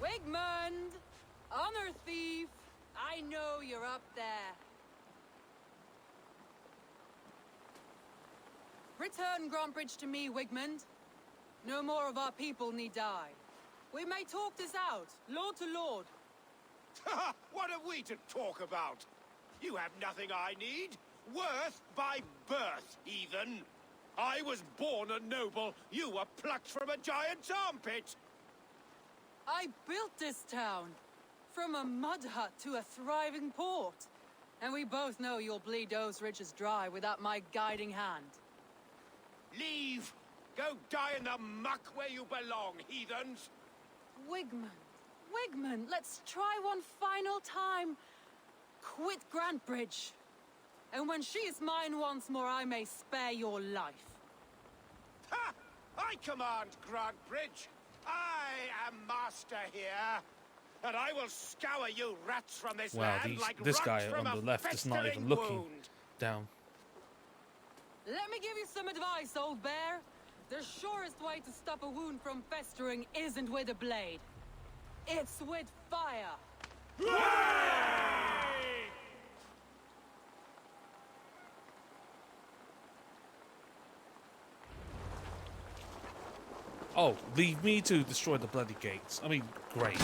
Wigmund! Honor thief! I know you're up there. Return Grantbridge to me, Wigmund. No more of our people need die. We may talk this out, lord to lord. What have we to talk about? You have nothing I need. Worth by birth, heathen. I was born a noble. You were plucked from a giant's armpit. I built this town. From a mud hut to a thriving port. And we both know you'll bleed those riches dry without my guiding hand. Leave. Go die in the muck where you belong, heathens. Wigmund, let's try one final time. Quit Grantbridge. And when she is mine once more, I may spare your life. Ha! I command Grantbridge. I am master here. And I will scour you rats from this land like this rats guy from on a the left is not even festering looking wound. down. Let me give you some advice, old bear. The surest way to stop a wound from festering isn't with a blade. It's with fire. Oh, leave me to destroy the bloody gates. I mean, great.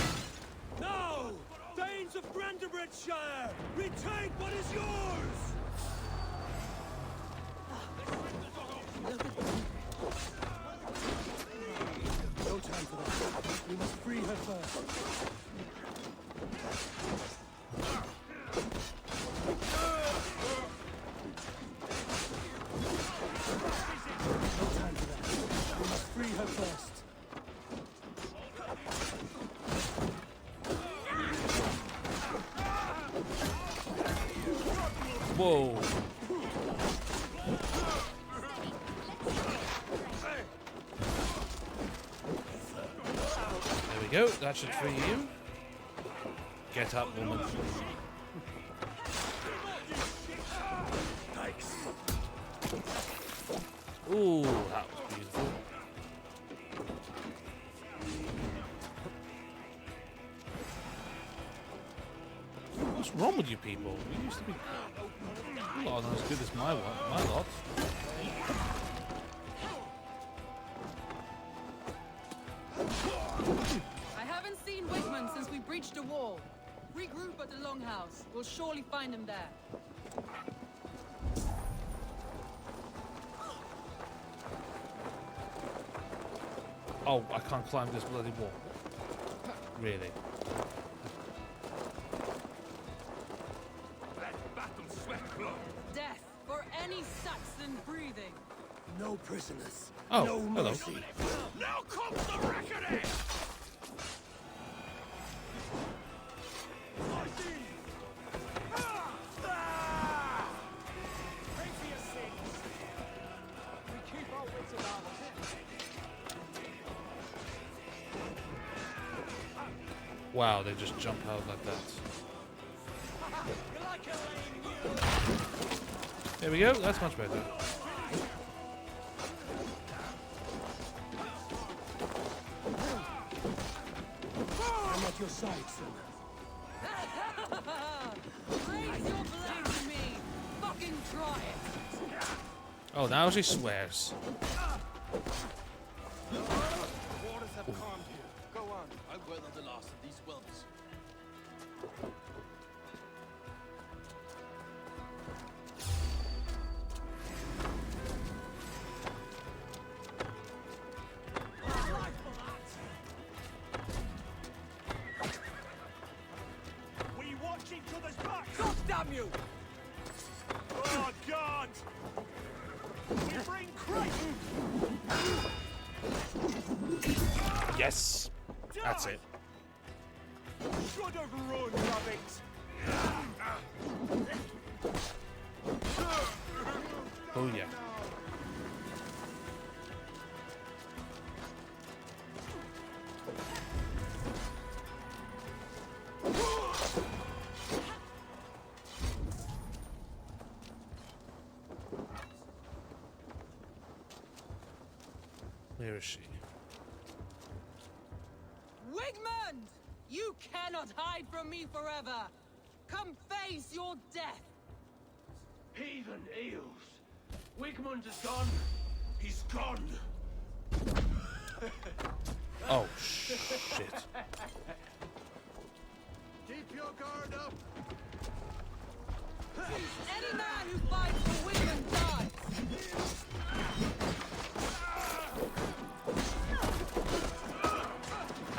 No! Thanes of Brandenburgshire! Retake what is yours! No time for that. We must free her first. No time for that. We must free her first. Whoa. There we go. That should free you. Get up, woman. Ooh, that was beautiful. What's wrong with you people? We used to be a lot not as good as my lot. I haven't seen Wigmund since we breached the wall. Regroup at the Longhouse. We'll surely find him there. Oh, I can't climb this bloody wall. Really? Death for any Saxon breathing. No prisoners. Oh, no hello. mercy. Now comes the reckoning! Wow, they just jump out like that. There we go, that's much better. I'm at your side, son. Raise your blade to me, fuck fucking try it! Oh, now she swears. The waters have calmed here. Go on. I'll weather the last of these whelps. We watch each other's backs! God damn you! Oh, God! We bring Christ! Yes! That's it. Should have run, rabbit! Oh, yeah. Where is she? Wigmund! You cannot hide from me forever! Come face your death! Heathen eels. Wigmund is gone. He's gone. Oh, shit. Keep your guard up. Any man who fights for Wigmund dies!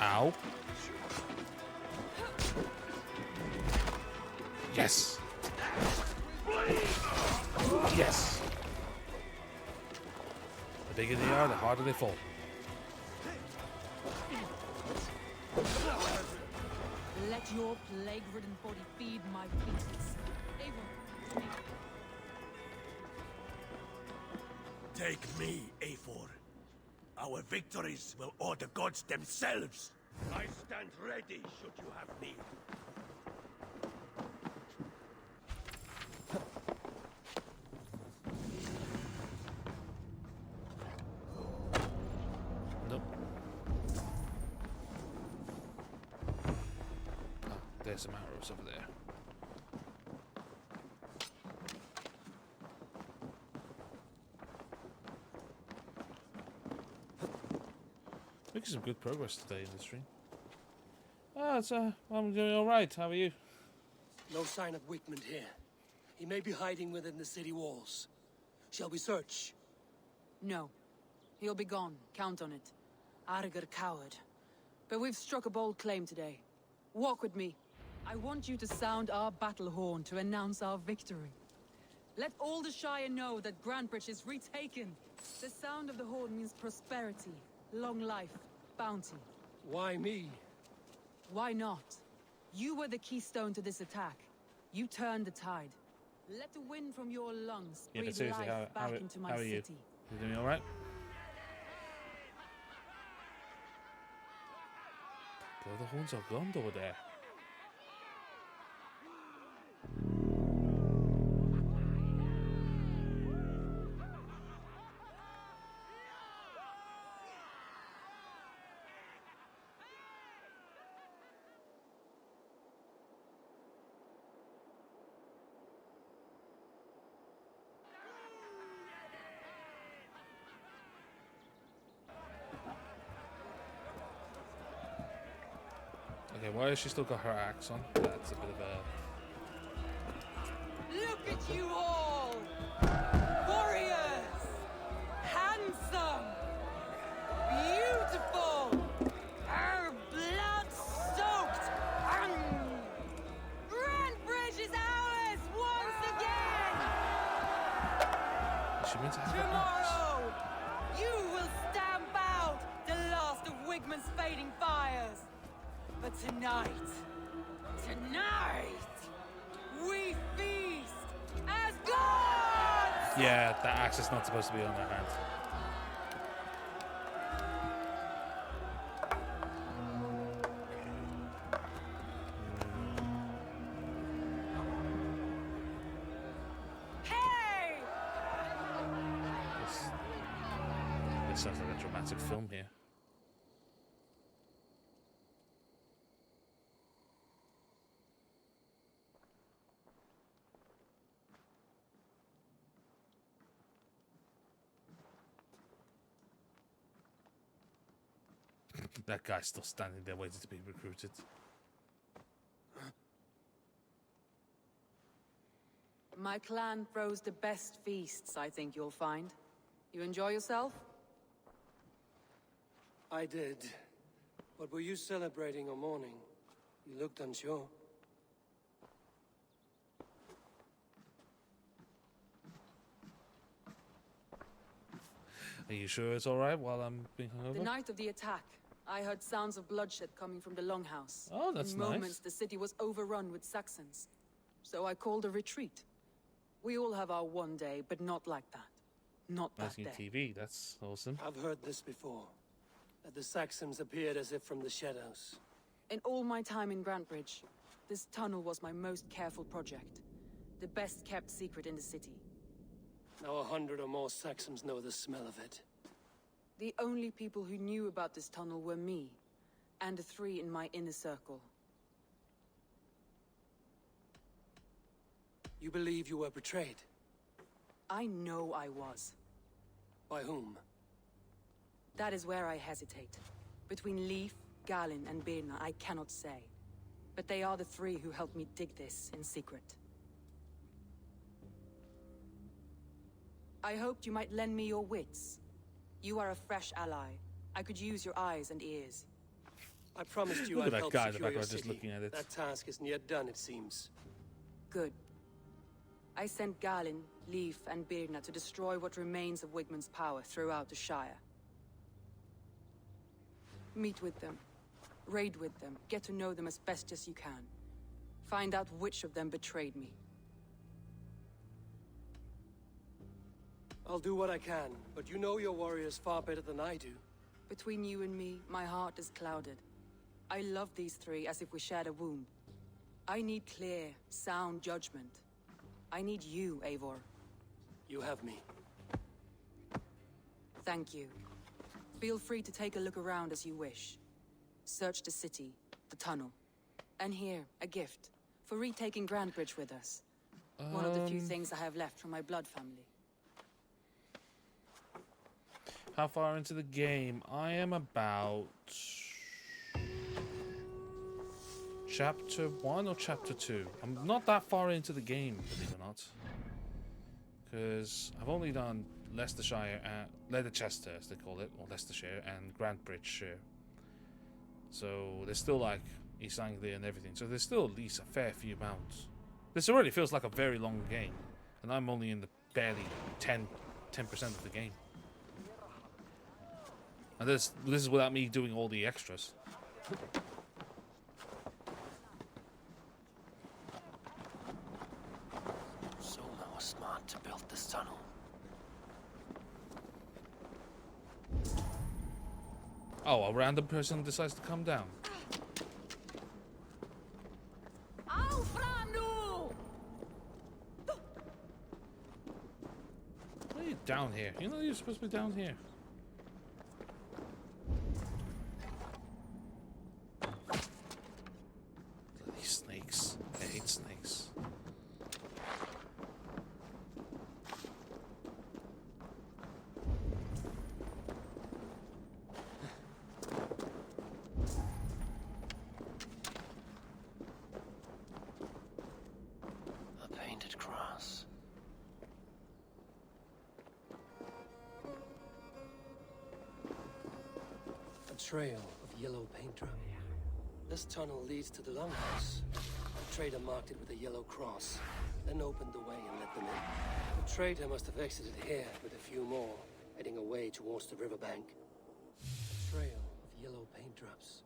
Ow. Yes. Yes. The bigger they are, the harder they fall. Let your plague-ridden body feed my beasts. Eivor, Take me, Eivor. Our victories will awe the gods themselves. I stand ready should you have need. Nope. Oh, there's some arrows over there. Making some good progress today in the stream. I'm doing all right. How are you? No sign of Wigmund here. He may be hiding within the city walls. Shall we search? No. He'll be gone. Count on it. Arger coward. But we've struck a bold claim today. Walk with me. I want you to sound our battle horn to announce our victory. Let all the Shire know that Grantbridge is retaken. The sound of the horn means prosperity, long life, bounty. Why me? Why not? You were the keystone to this attack. You turned the tide. Let the wind from your lungs Yeah, but breathe seriously, life back into my how are you? city. You doing all right? God, the horns are gone over there. Okay, why has she still got her axe on? That's a bit of a... Look at you all! Warriors! Handsome! Beautiful! Blood-soaked! Grantbridge is ours once again! She meant to have her axe. Tomorrow, you will stamp out the last of Wigmund's fading fires. But tonight, we feast as gods! Yeah, that axe is not supposed to be on their hand. Hey! This sounds like a dramatic film here. That guy's still standing there waiting to be recruited. My clan throws the best feasts, I think you'll find. You enjoy yourself? I did. But were you celebrating or mourning? You looked unsure. Are you sure it's alright while I'm being hungover? The night of the attack, I heard sounds of bloodshed coming from the Longhouse. Oh, that's In nice. moments, the city was overrun with Saxons. So I called a retreat. We all have our one day, but not like that. Not that Asking day. TV, that's awesome. I've heard this before. That the Saxons appeared as if from the shadows. In all my time in Grantbridge, this tunnel was my most careful project. The best kept secret in the city. Now 100 or more Saxons know the smell of it. The only people who knew about this tunnel were me, and the 3 in my inner circle. You believe you were betrayed? I know I was. By whom? That is where I hesitate. Between Leif, Galen, and Birna, I cannot say. But they are the 3 who helped me dig this in secret. I hoped you might lend me your wits. You are a fresh ally. I could use your eyes and ears. I promised you Look I'd at that help guy in the secure your background just city. looking at it. That task isn't yet done, it seems. Good. I sent Galen, Leif, and Birna to destroy what remains of Wigmund's power throughout the Shire. Meet with them. Raid with them. Get to know them as best as you can. Find out which of them betrayed me. I'll do what I can, but you know your warriors far better than I do. Between you and me, my heart is clouded. I love these 3 as if we shared a womb. I need clear, sound judgment. I need you, Eivor. You have me. Thank you. Feel free to take a look around as you wish. Search the city, the tunnel. And here, a gift. For retaking Grantbridge with us. One of the few things I have left from my blood family. How far into the game? I am about... Chapter 1 or Chapter 2? I'm not that far into the game, believe it or not. Because I've only done Leicestershire and Leicester, as they call it, or Leicestershire, and Grantbridge. So there's still like East Anglia and everything. So there's still at least a fair few amounts. This already feels like a very long game, and I'm only in the barely 10% of the game. And this is without me doing all the extras. Soma was smart to build this tunnel. Oh, a random person decides to come down. Why are you down here? You know you're supposed to be down here. These snakes. I hate snakes. A painted cross. A trail of yellow paint drop. This tunnel leads to the Longhouse. The trader marked it with a yellow cross, then opened the way and let them in. The trader must have exited here with a few more, heading away towards the riverbank. A trail of yellow paint drops.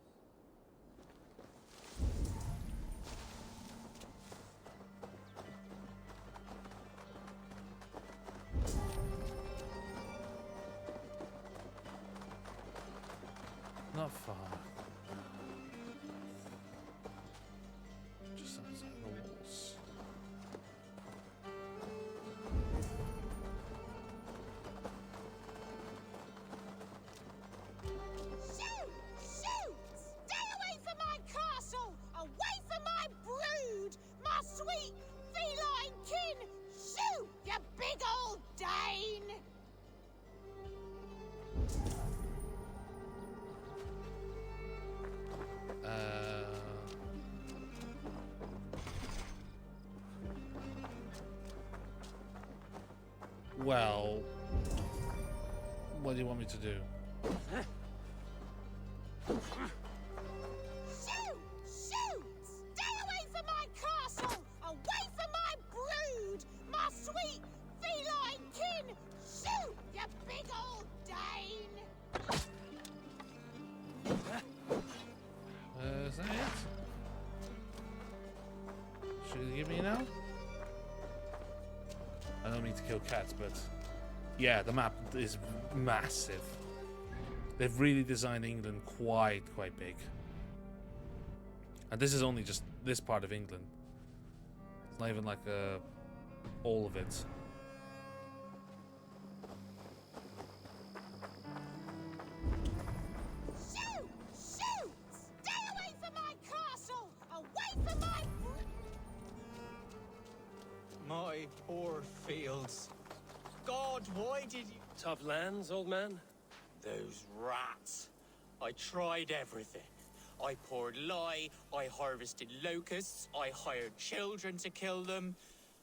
Not far. Just outside the walls. Shoot! Shoot! Well, what do you want me to do? Shoot! Shoot! Stay away from my castle! Away from my brood! My sweet feline kin! Shoot, you big old Dane! Is that it? Should you give me now? I don't mean to kill cats, but yeah, the map is massive. They've really designed England quite big. And this is only just this part of England. It's not even like all of it. Shoot! Shoot! Stay away from my castle! Away from my... My poor fields. God, why did you... Tough lands, old man? Those rats. I tried everything. I poured lye, I harvested locusts, I hired children to kill them.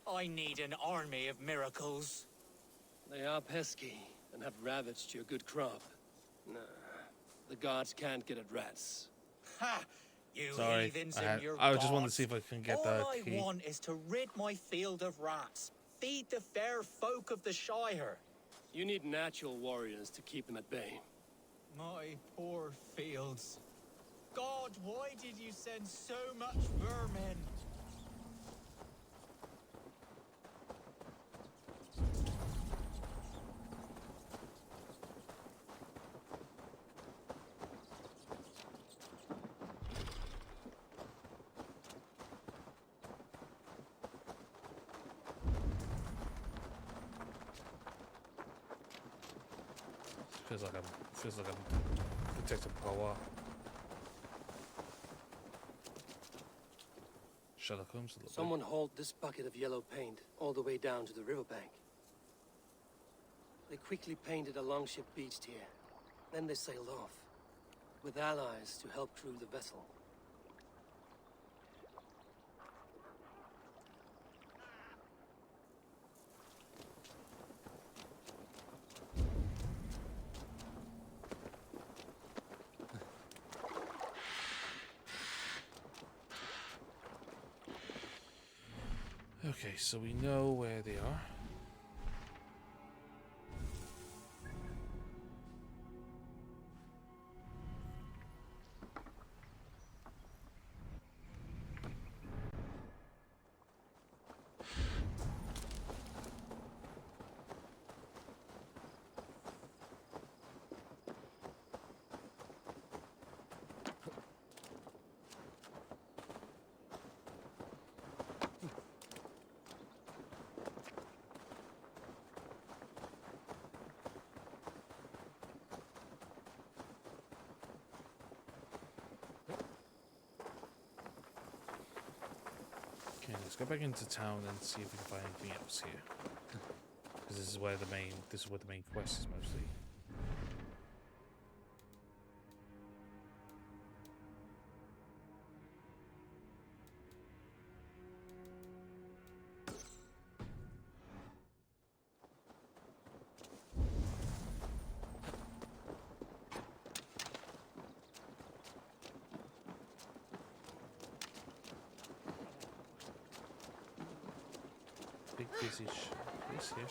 I need an army of miracles. They are pesky and have ravaged your good crop. Nah, the gods can't get at rats. Ha! You Sorry, heathens and your I just wanted to gods. see if I can get All that I key. want is to rid my field of rats. Feed the fair folk of the Shire. You need natural warriors to keep them at bay. My poor fields. God, why did you send so much vermin? Feels like I'm protecting power. Sherlock Holmes a little Someone hauled this bucket of yellow paint all the way down to the riverbank. They quickly painted a longship beached here. Then they sailed off, with allies to help crew the vessel. Okay, so we know where they are. Okay, let's go back into town and see if we can find anything else here. Because this is where the main quest is mostly. Big busy place here.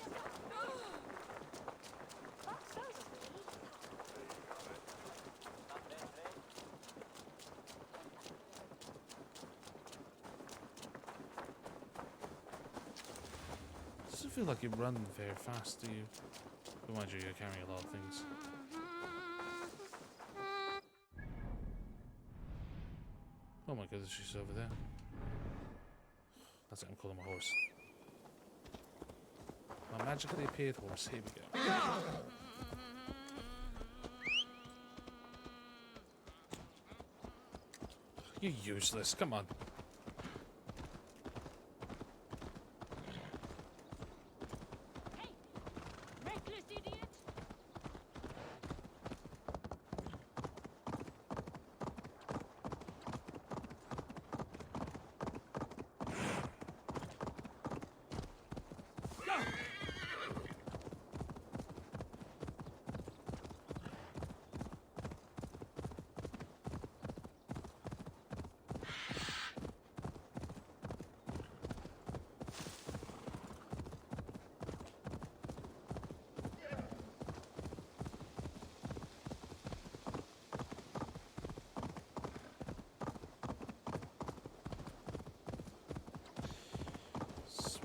Doesn't feel like you run very fast, do you? But mind you, you're carrying a lot of things. Oh my goodness, she's over there. That's what I'm calling my horse. My magically appeared horse. Here we go. You're useless. Come on. Reckless idiot!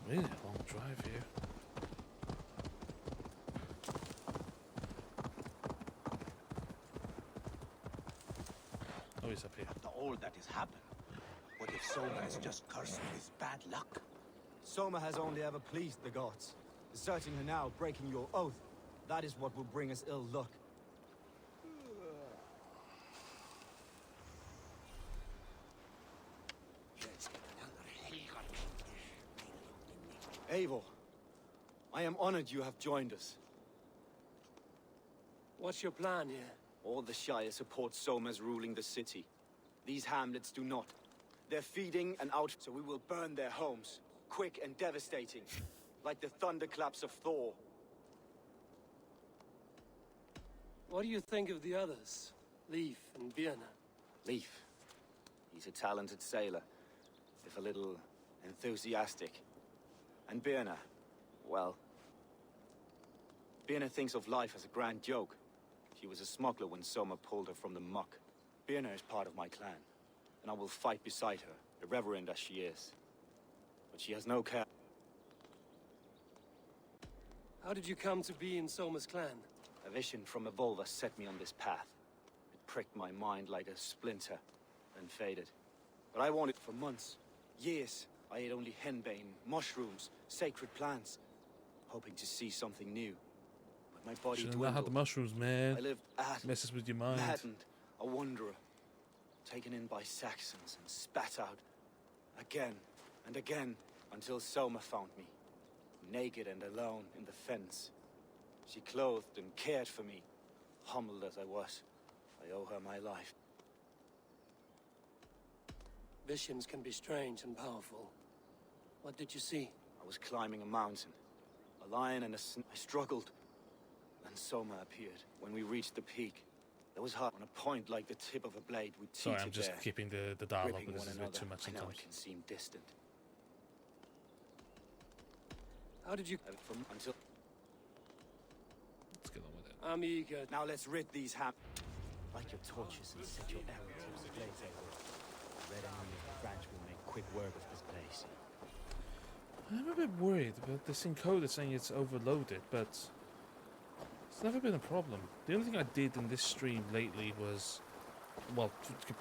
Really long drive here. Oh, he's up here. After all that has happened, what if Soma is just cursed with bad luck? Soma has only ever pleased the gods. Deserting her now, breaking your oath, that is what will bring us ill luck. Eivor, I am honored you have joined us. What's your plan here? All the Shire support Soma's ruling the city. These hamlets do not. They're feeding and out, so we will burn their homes. Quick and devastating. Like the thunderclaps of Thor. What do you think of the others? Leif and Birna? Leif. He's a talented sailor, if a little enthusiastic. And Birna, well... Birna thinks of life as a grand joke. She was a smuggler when Soma pulled her from the muck. Birna is part of my clan, and I will fight beside her, irreverent as she is. But she has no care. How did you come to be in Soma's clan? A vision from Evolva set me on this path. It pricked my mind like a splinter, then faded. But I wanted for months, years. I ate only henbane, mushrooms, sacred plants, hoping to see something new. But my body Shouldn't dwindled. have had the mushrooms, man. I lived Messes with your mind. maddened, a wanderer, taken in by Saxons and spat out again and again until Soma found me, naked and alone in the fens. She clothed and cared for me, humbled as I was. I owe her my life. Visions can be strange and powerful. What did you see? I was climbing a mountain. A lion and I struggled. Then Soma appeared. When we reached the peak, there was her on a point like the tip of a blade with teeth. Sorry, I'm just keeping the dialogue, gripping but this one is a bit another. too much I know sometimes. it can seem distant. How did you... Until... Let's get on with it. I'm eager. Now let's rid these Light your torches and set your arrows ablaze, Eivor. The Red Enemy of the Branch will make quick work of this place. I'm a bit worried about this encoder saying it's overloaded, but it's never been a problem. The only thing I did in this stream lately was, well,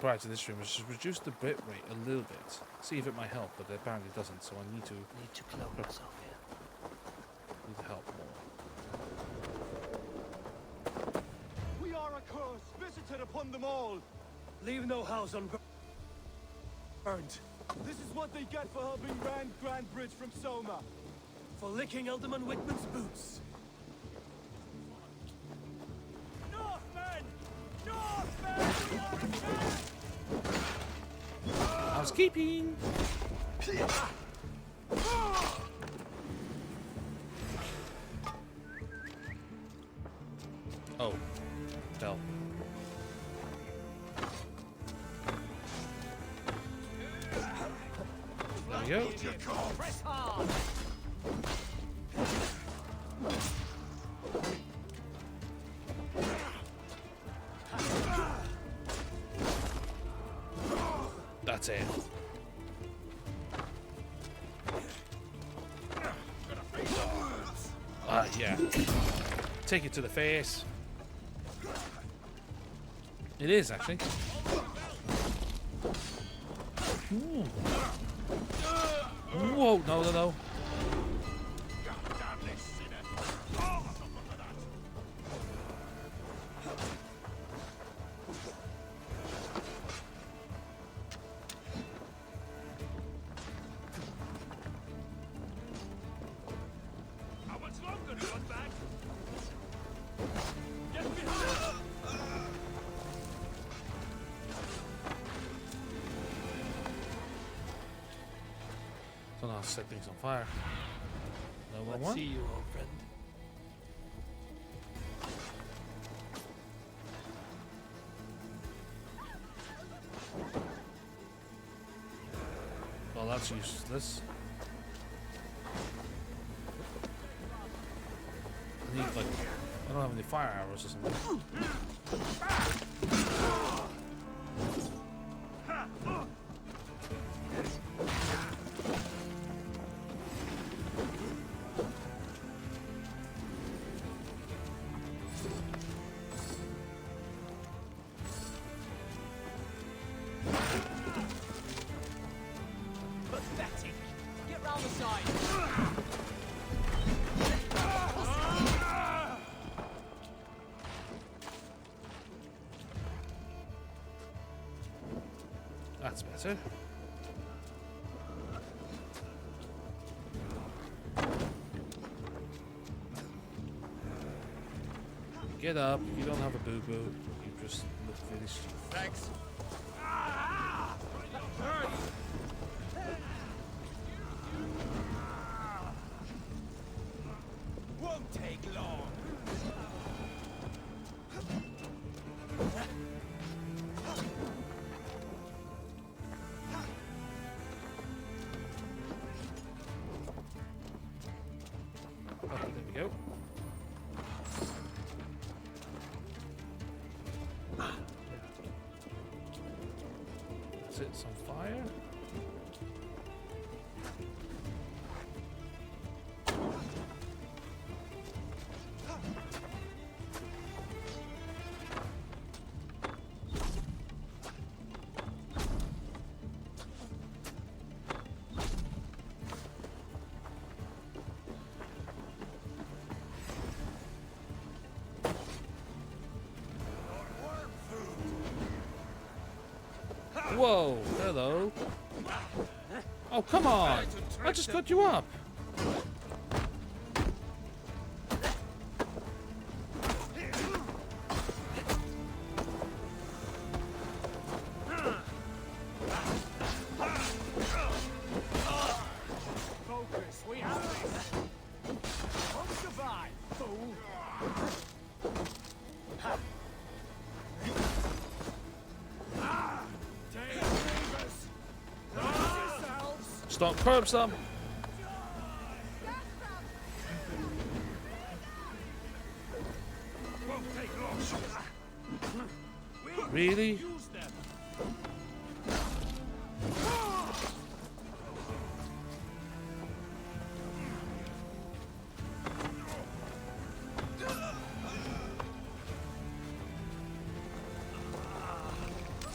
prior to this stream, was just reduce the bitrate a little bit, see if it might help, but apparently it doesn't, so I need to clone myself here. Need to help more. We are a curse visited upon them all. Leave no house unburned. This is what they get for helping Grand Bridge from Soma. For licking Elderman Wickman's boots. Northmen! Northmen! We are attacked! Housekeeping! Oh. Hell. There we go. Press hard! That's it. Yeah. Take it to the face. It is, actually. Ooh. Whoa, no. How much longer to run back? Get behind! So now set things on fire. No more. Let's see you, old friend. Well, that's useless. I need, like, I don't have any fire arrows or something. Homicide! That's better. Get up. You don't have a boo-boo. You just look finished. Thanks. Won't take long. Oh, there we go. That's it. It's on fire. Whoa, hello. Oh, come on. I just got you up. Focus, we have this. Won't survive, fool. Stop curb some. Really?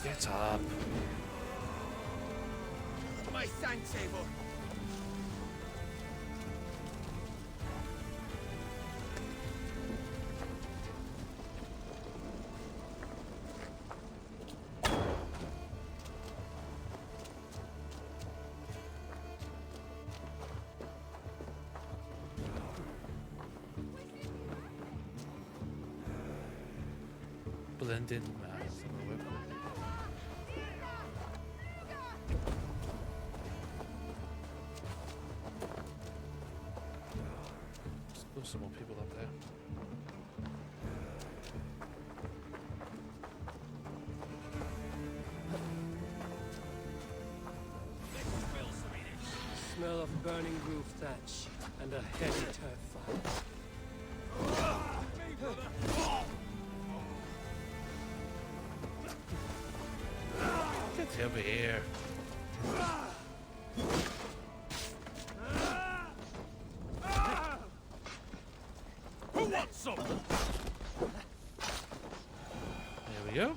Get up. My thanks, Eivor. Blend in. Nah, it's not gonna work. There's some more people up there. Smell of burning roof thatch and a heavy turf fire. Get over here. Who wants some? There we go.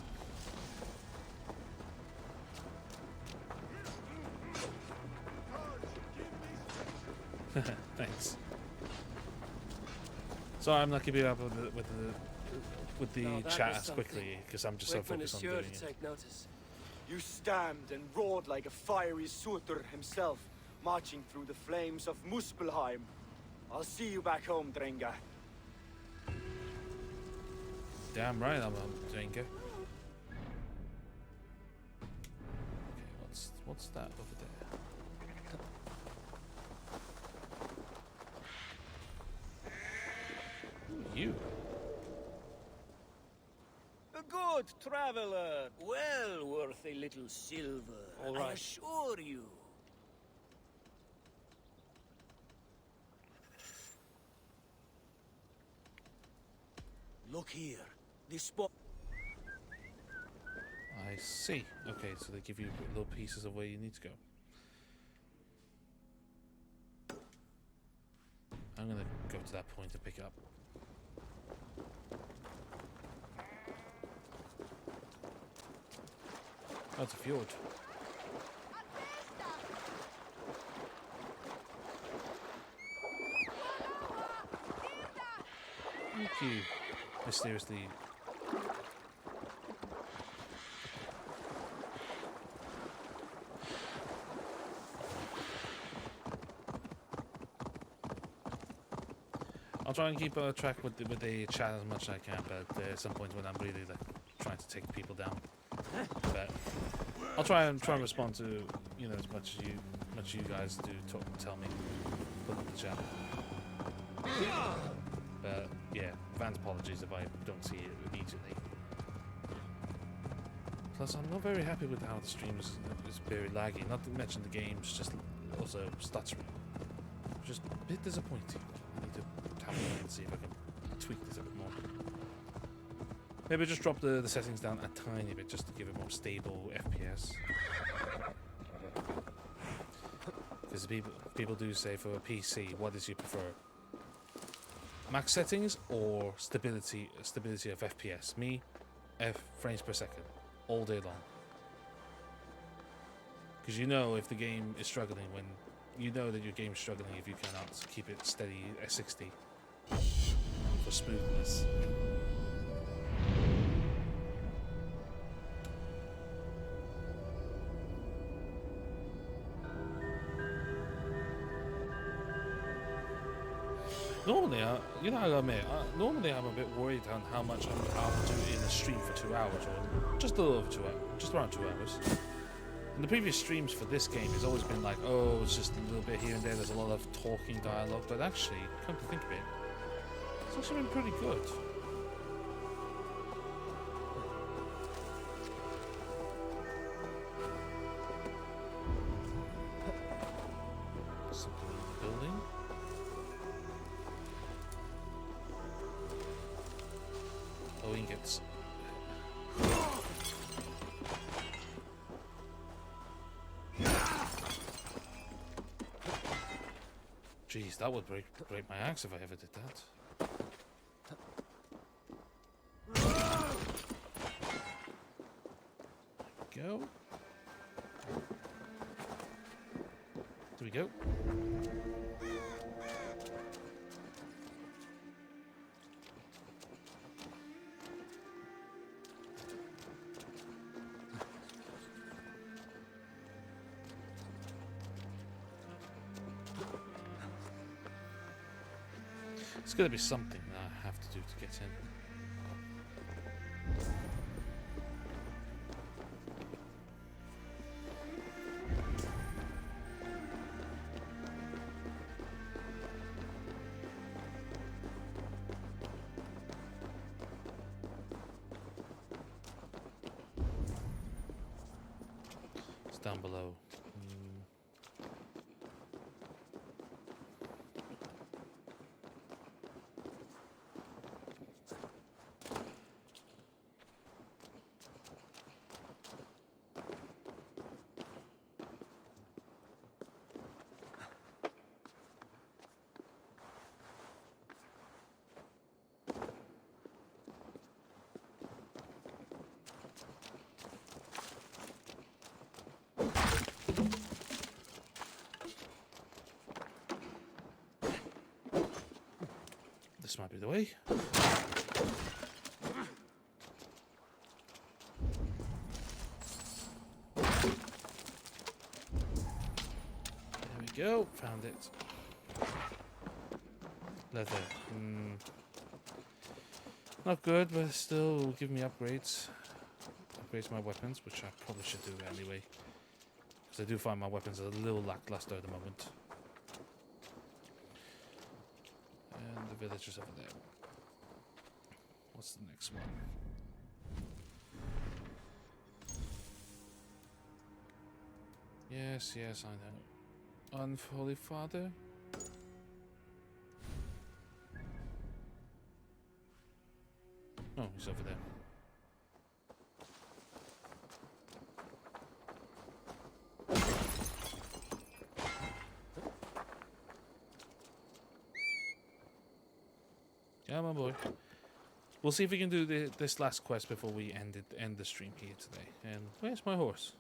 Thanks. Sorry, I'm not keeping up with the Now that chat was as something. quickly because I'm just so Wickman focused is on sure doing to it. take notice. You stamped and roared like a fiery suitor himself, marching through the flames of Muspelheim. I'll see you back home, Drenga. Damn right, I'm a drinker. Okay, what's that over there? Who are you? A good traveler, well worth a little silver, All I right. assure you. Look here, this spot. I see. Okay, so they give you little pieces of where you need to go. I'm gonna go to that point to pick up. Oh, it's a fjord. you mysteriously. I'll try and keep track with the chat as much as I can, but at some point when I'm really like trying to take people down, but I'll try and respond to as much as you guys do tell me, put in the chat. But yeah, advance apologies if I don't see it immediately. Plus, I'm not very happy with how the stream is very laggy. Not to mention the game's just also stuttering. Just a bit disappointing. I need to tap it and see if I can tweak this a bit more. Maybe just drop the settings down a tiny bit just to give it more stable FPS. Because people do say for a PC, what did you prefer? Max settings or stability of FPS? Me, frames per second, all day long. Because if the game is struggling when that your game's struggling if you cannot keep it steady at 60 for smoothness. Normally, I gotta admit, normally I'm a bit worried on how much I'll do in a stream for 2 hours, or just a little over 2 hours, just around 2 hours. And the previous streams for this game has always been like, oh, it's just a little bit here and there, there's a lot of talking dialogue, but actually, come to think of it, it's actually been pretty good. Something in the building. Oh, ingots. Jeez, that would break my axe if I ever did that. Go. There we go. It's got to be something that I have to do to get in. It's down below. This might be the way. There we go, found it. Leather. Not good, but still will give me upgrades. Upgrades my weapons, which I probably should do anyway. Because I do find my weapons a little lackluster at the moment. And the villagers over there. What's the next one? Yes, yes, I know. Unholy Father? Oh, he's over there. Come on, boy. We'll see if we can do this last quest before we end the stream here today. And where's my horse?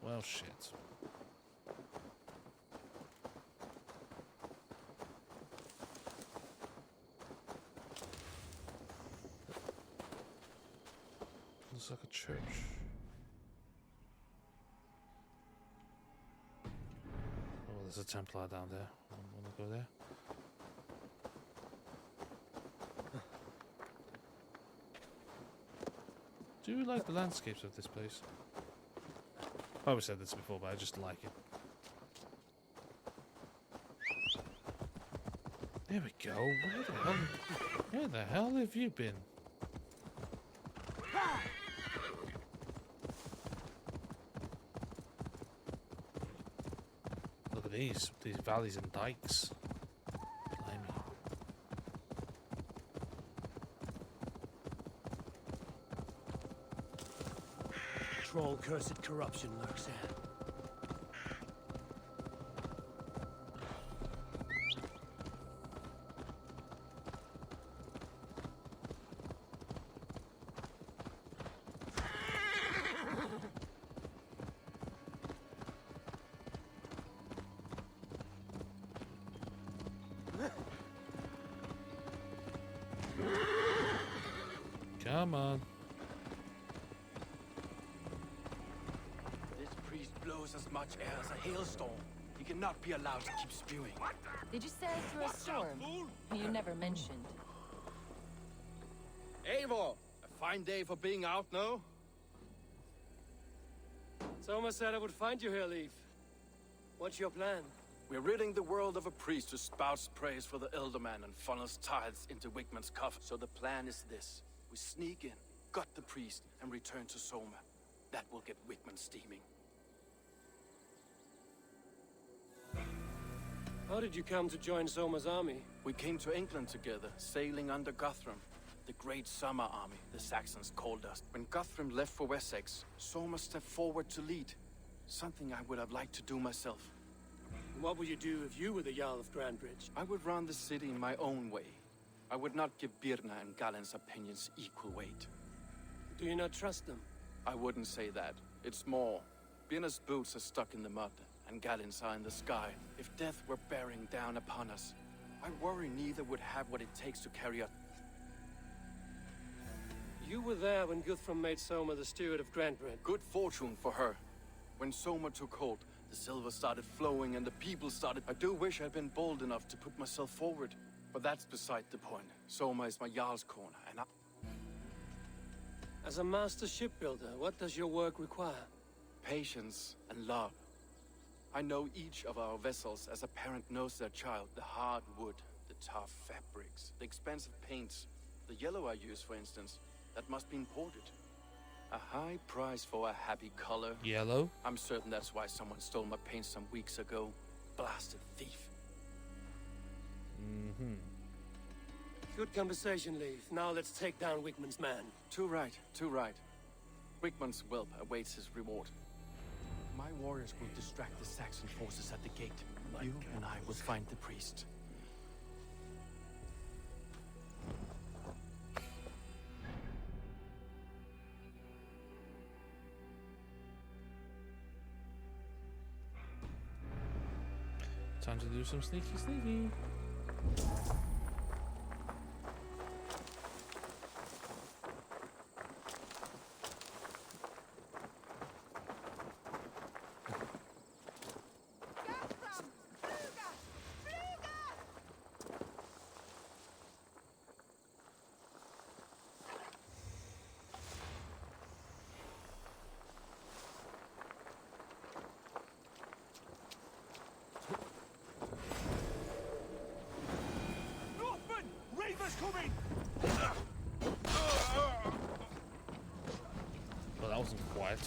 Well, shit. looks like a church. Oh, there's a Templar down there. I want to go there. Do you like the landscapes of this place? I probably said this before, but I just like it. There we go. Where the hell have you been? Look at these valleys and dikes. Blimey. Troll cursed corruption lurks there. Come on. This priest blows as much air as a hailstorm. He cannot be allowed to keep spewing. Did you sail through a storm? You never mentioned. Eivor! A fine day for being out, no? Soma said I would find you here, Leaf. What's your plan? We're ridding the world of a priest who spouts praise for the Elderman and funnels tithes into Wigman's coffin. So the plan is this. We sneak in, gut the priest, and return to Soma. That will get Wigman steaming. How did you come to join Soma's army? We came to England together, sailing under Guthrum. The Great Summer Army, the Saxons called us. When Guthrum left for Wessex, Soma stepped forward to lead. Something I would have liked to do myself. What would you do if you were the Jarl of Grandbridge? I would run the city in my own way. I would not give Birna and Galen's opinions equal weight. Do you not trust them? I wouldn't say that. It's more. Birna's boots are stuck in the mud, and Galen's are in the sky. If death were bearing down upon us, I worry neither would have what it takes to carry out. You were there when Guthrum made Soma the steward of Grandbridge. Good fortune for her. When Soma took hold, the silver started flowing and the people started... I do wish I'd been bold enough to put myself forward. But that's beside the point. Soma is my Jarl's corner, and I... As a master shipbuilder, what does your work require? Patience and love. I know each of our vessels as a parent knows their child. The hard wood, the tough fabrics, the expensive paints. The yellow I use, for instance, that must be imported. A high price for a happy color. Yellow? I'm certain that's why someone stole my paint some weeks ago. Blasted thief. Mm-hmm. Good conversation, Leaf. Now let's take down Wigman's man. Too right, too right. Wigman's whelp awaits his reward. My warriors will distract the Saxon forces at the gate. You and I will find the priest. Time to do some sneaky. Coming! Well, that wasn't quiet.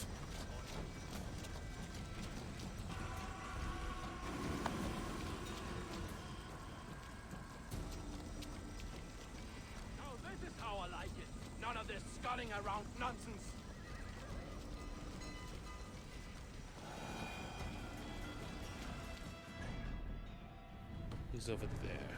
Now this is how I like it. None of this sculling around nonsense. He's over there.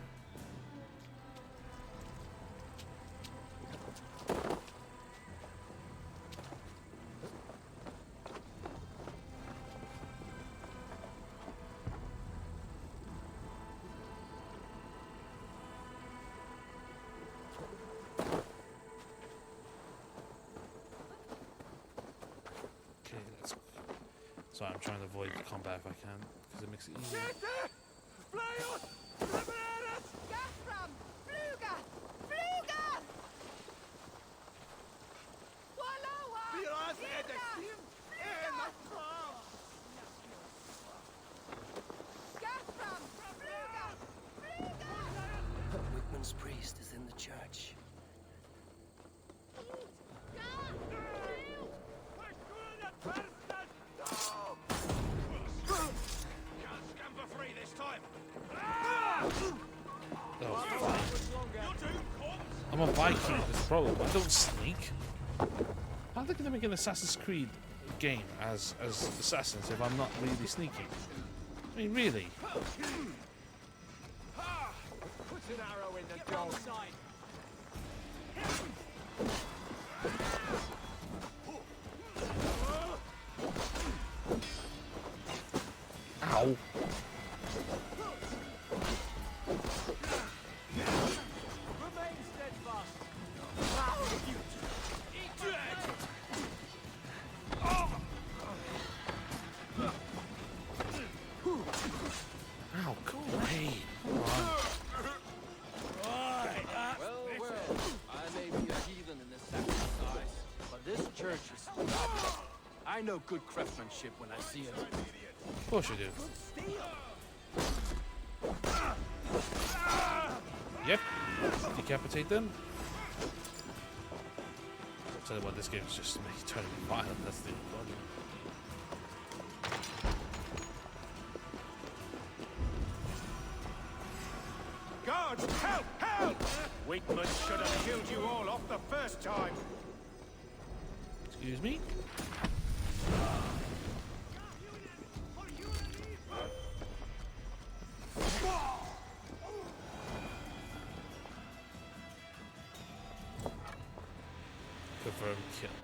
Sorry, I'm trying to avoid combat if I can, because it makes it easier. Gaffram! Fluga! Fluga! Wallowa! Gaffram! Fluga! Fluga! Wickman's priest is in the church. Oh, fine. I'm a Viking, that's the problem. I don't sneak. How are they going to make an Assassin's Creed game as assassins if I'm not really sneaking? I mean, really? Put an arrow in the dog. Ow. Remain steadfast. Ow, go away. Come on. Well, I may be a heathen in this sacrifice, but this church is fabulous. I know good craftsmanship when I see it. Of course you do. Yep. Decapitate them. I'll tell you what, this game is just turning violent. That's the problem. Guards, help! Help! Wickman should have killed you all off the first time. Excuse me? Confirmed kill.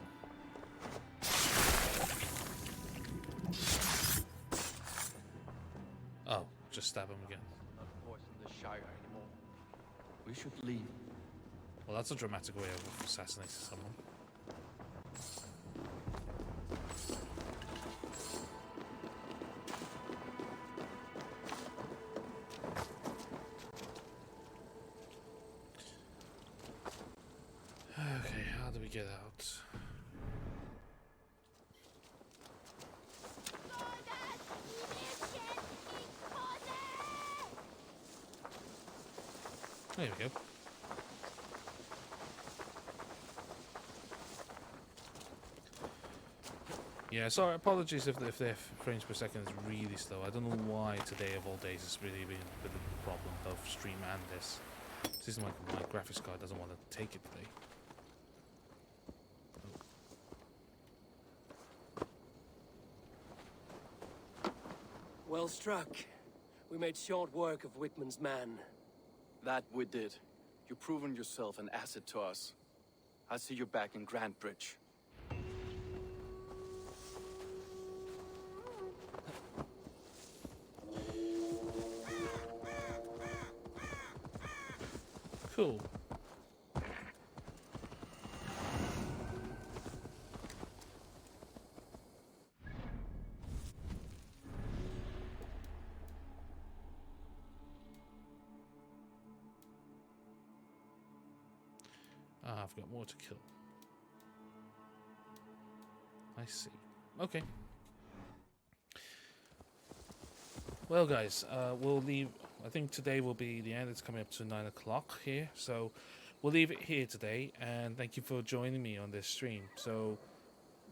Oh, just stab him again. Not voice in the Shire anymore. We should leave. Well, that's a dramatic way of assassinating someone. Okay, how do we get out? There we go. Yeah, sorry, apologies if the frames per second is really slow. I don't know why today of all days it's really been a bit of a problem, both stream and this. This is my graphics card doesn't want to take it today. Well struck. We made short work of Wickman's man. That we did. You've proven yourself an asset to us. I'll see you back in Grantbridge. Cool. Ah, I've got more to kill. I see. Okay. Well, guys, we'll leave. I think today will be the end. It's coming up to 9 o'clock here, so we'll leave it here today. And thank you for joining me on this stream. So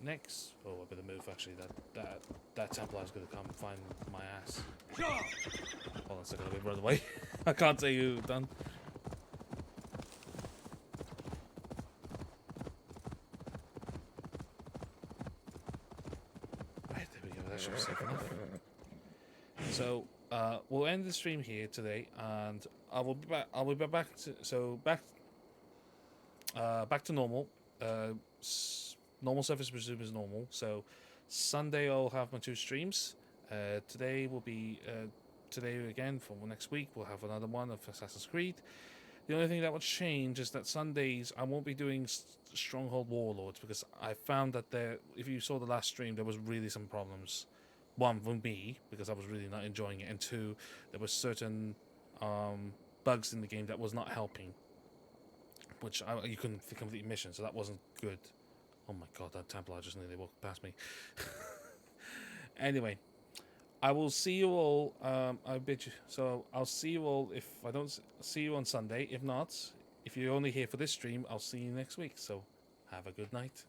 next, oh, I better move. Actually, that Templar is going to come find my ass. Hold on a second, let me run away. I can't say who done. Right, there we go. That should be safe enough. So we'll end the stream here today, and I will be back. I'll be back to back to normal. Normal service resumes normal. So Sunday I'll have my 2 streams. Today will be today again for next week. We'll have another one of Assassin's Creed. The only thing that will change is that Sundays I won't be doing Stronghold Warlords, because I found that if you saw the last stream, there was really some problems one, for me, because I was really not enjoying it, and two, there were certain bugs in the game that was not helping, which you couldn't complete the mission, so that wasn't good. Oh my god, that Templar just nearly walked past me. Anyway, I will see you all. So I'll see you all if I don't see you on Sunday. If not, if you're only here for this stream, I'll see you next week. So have a good night.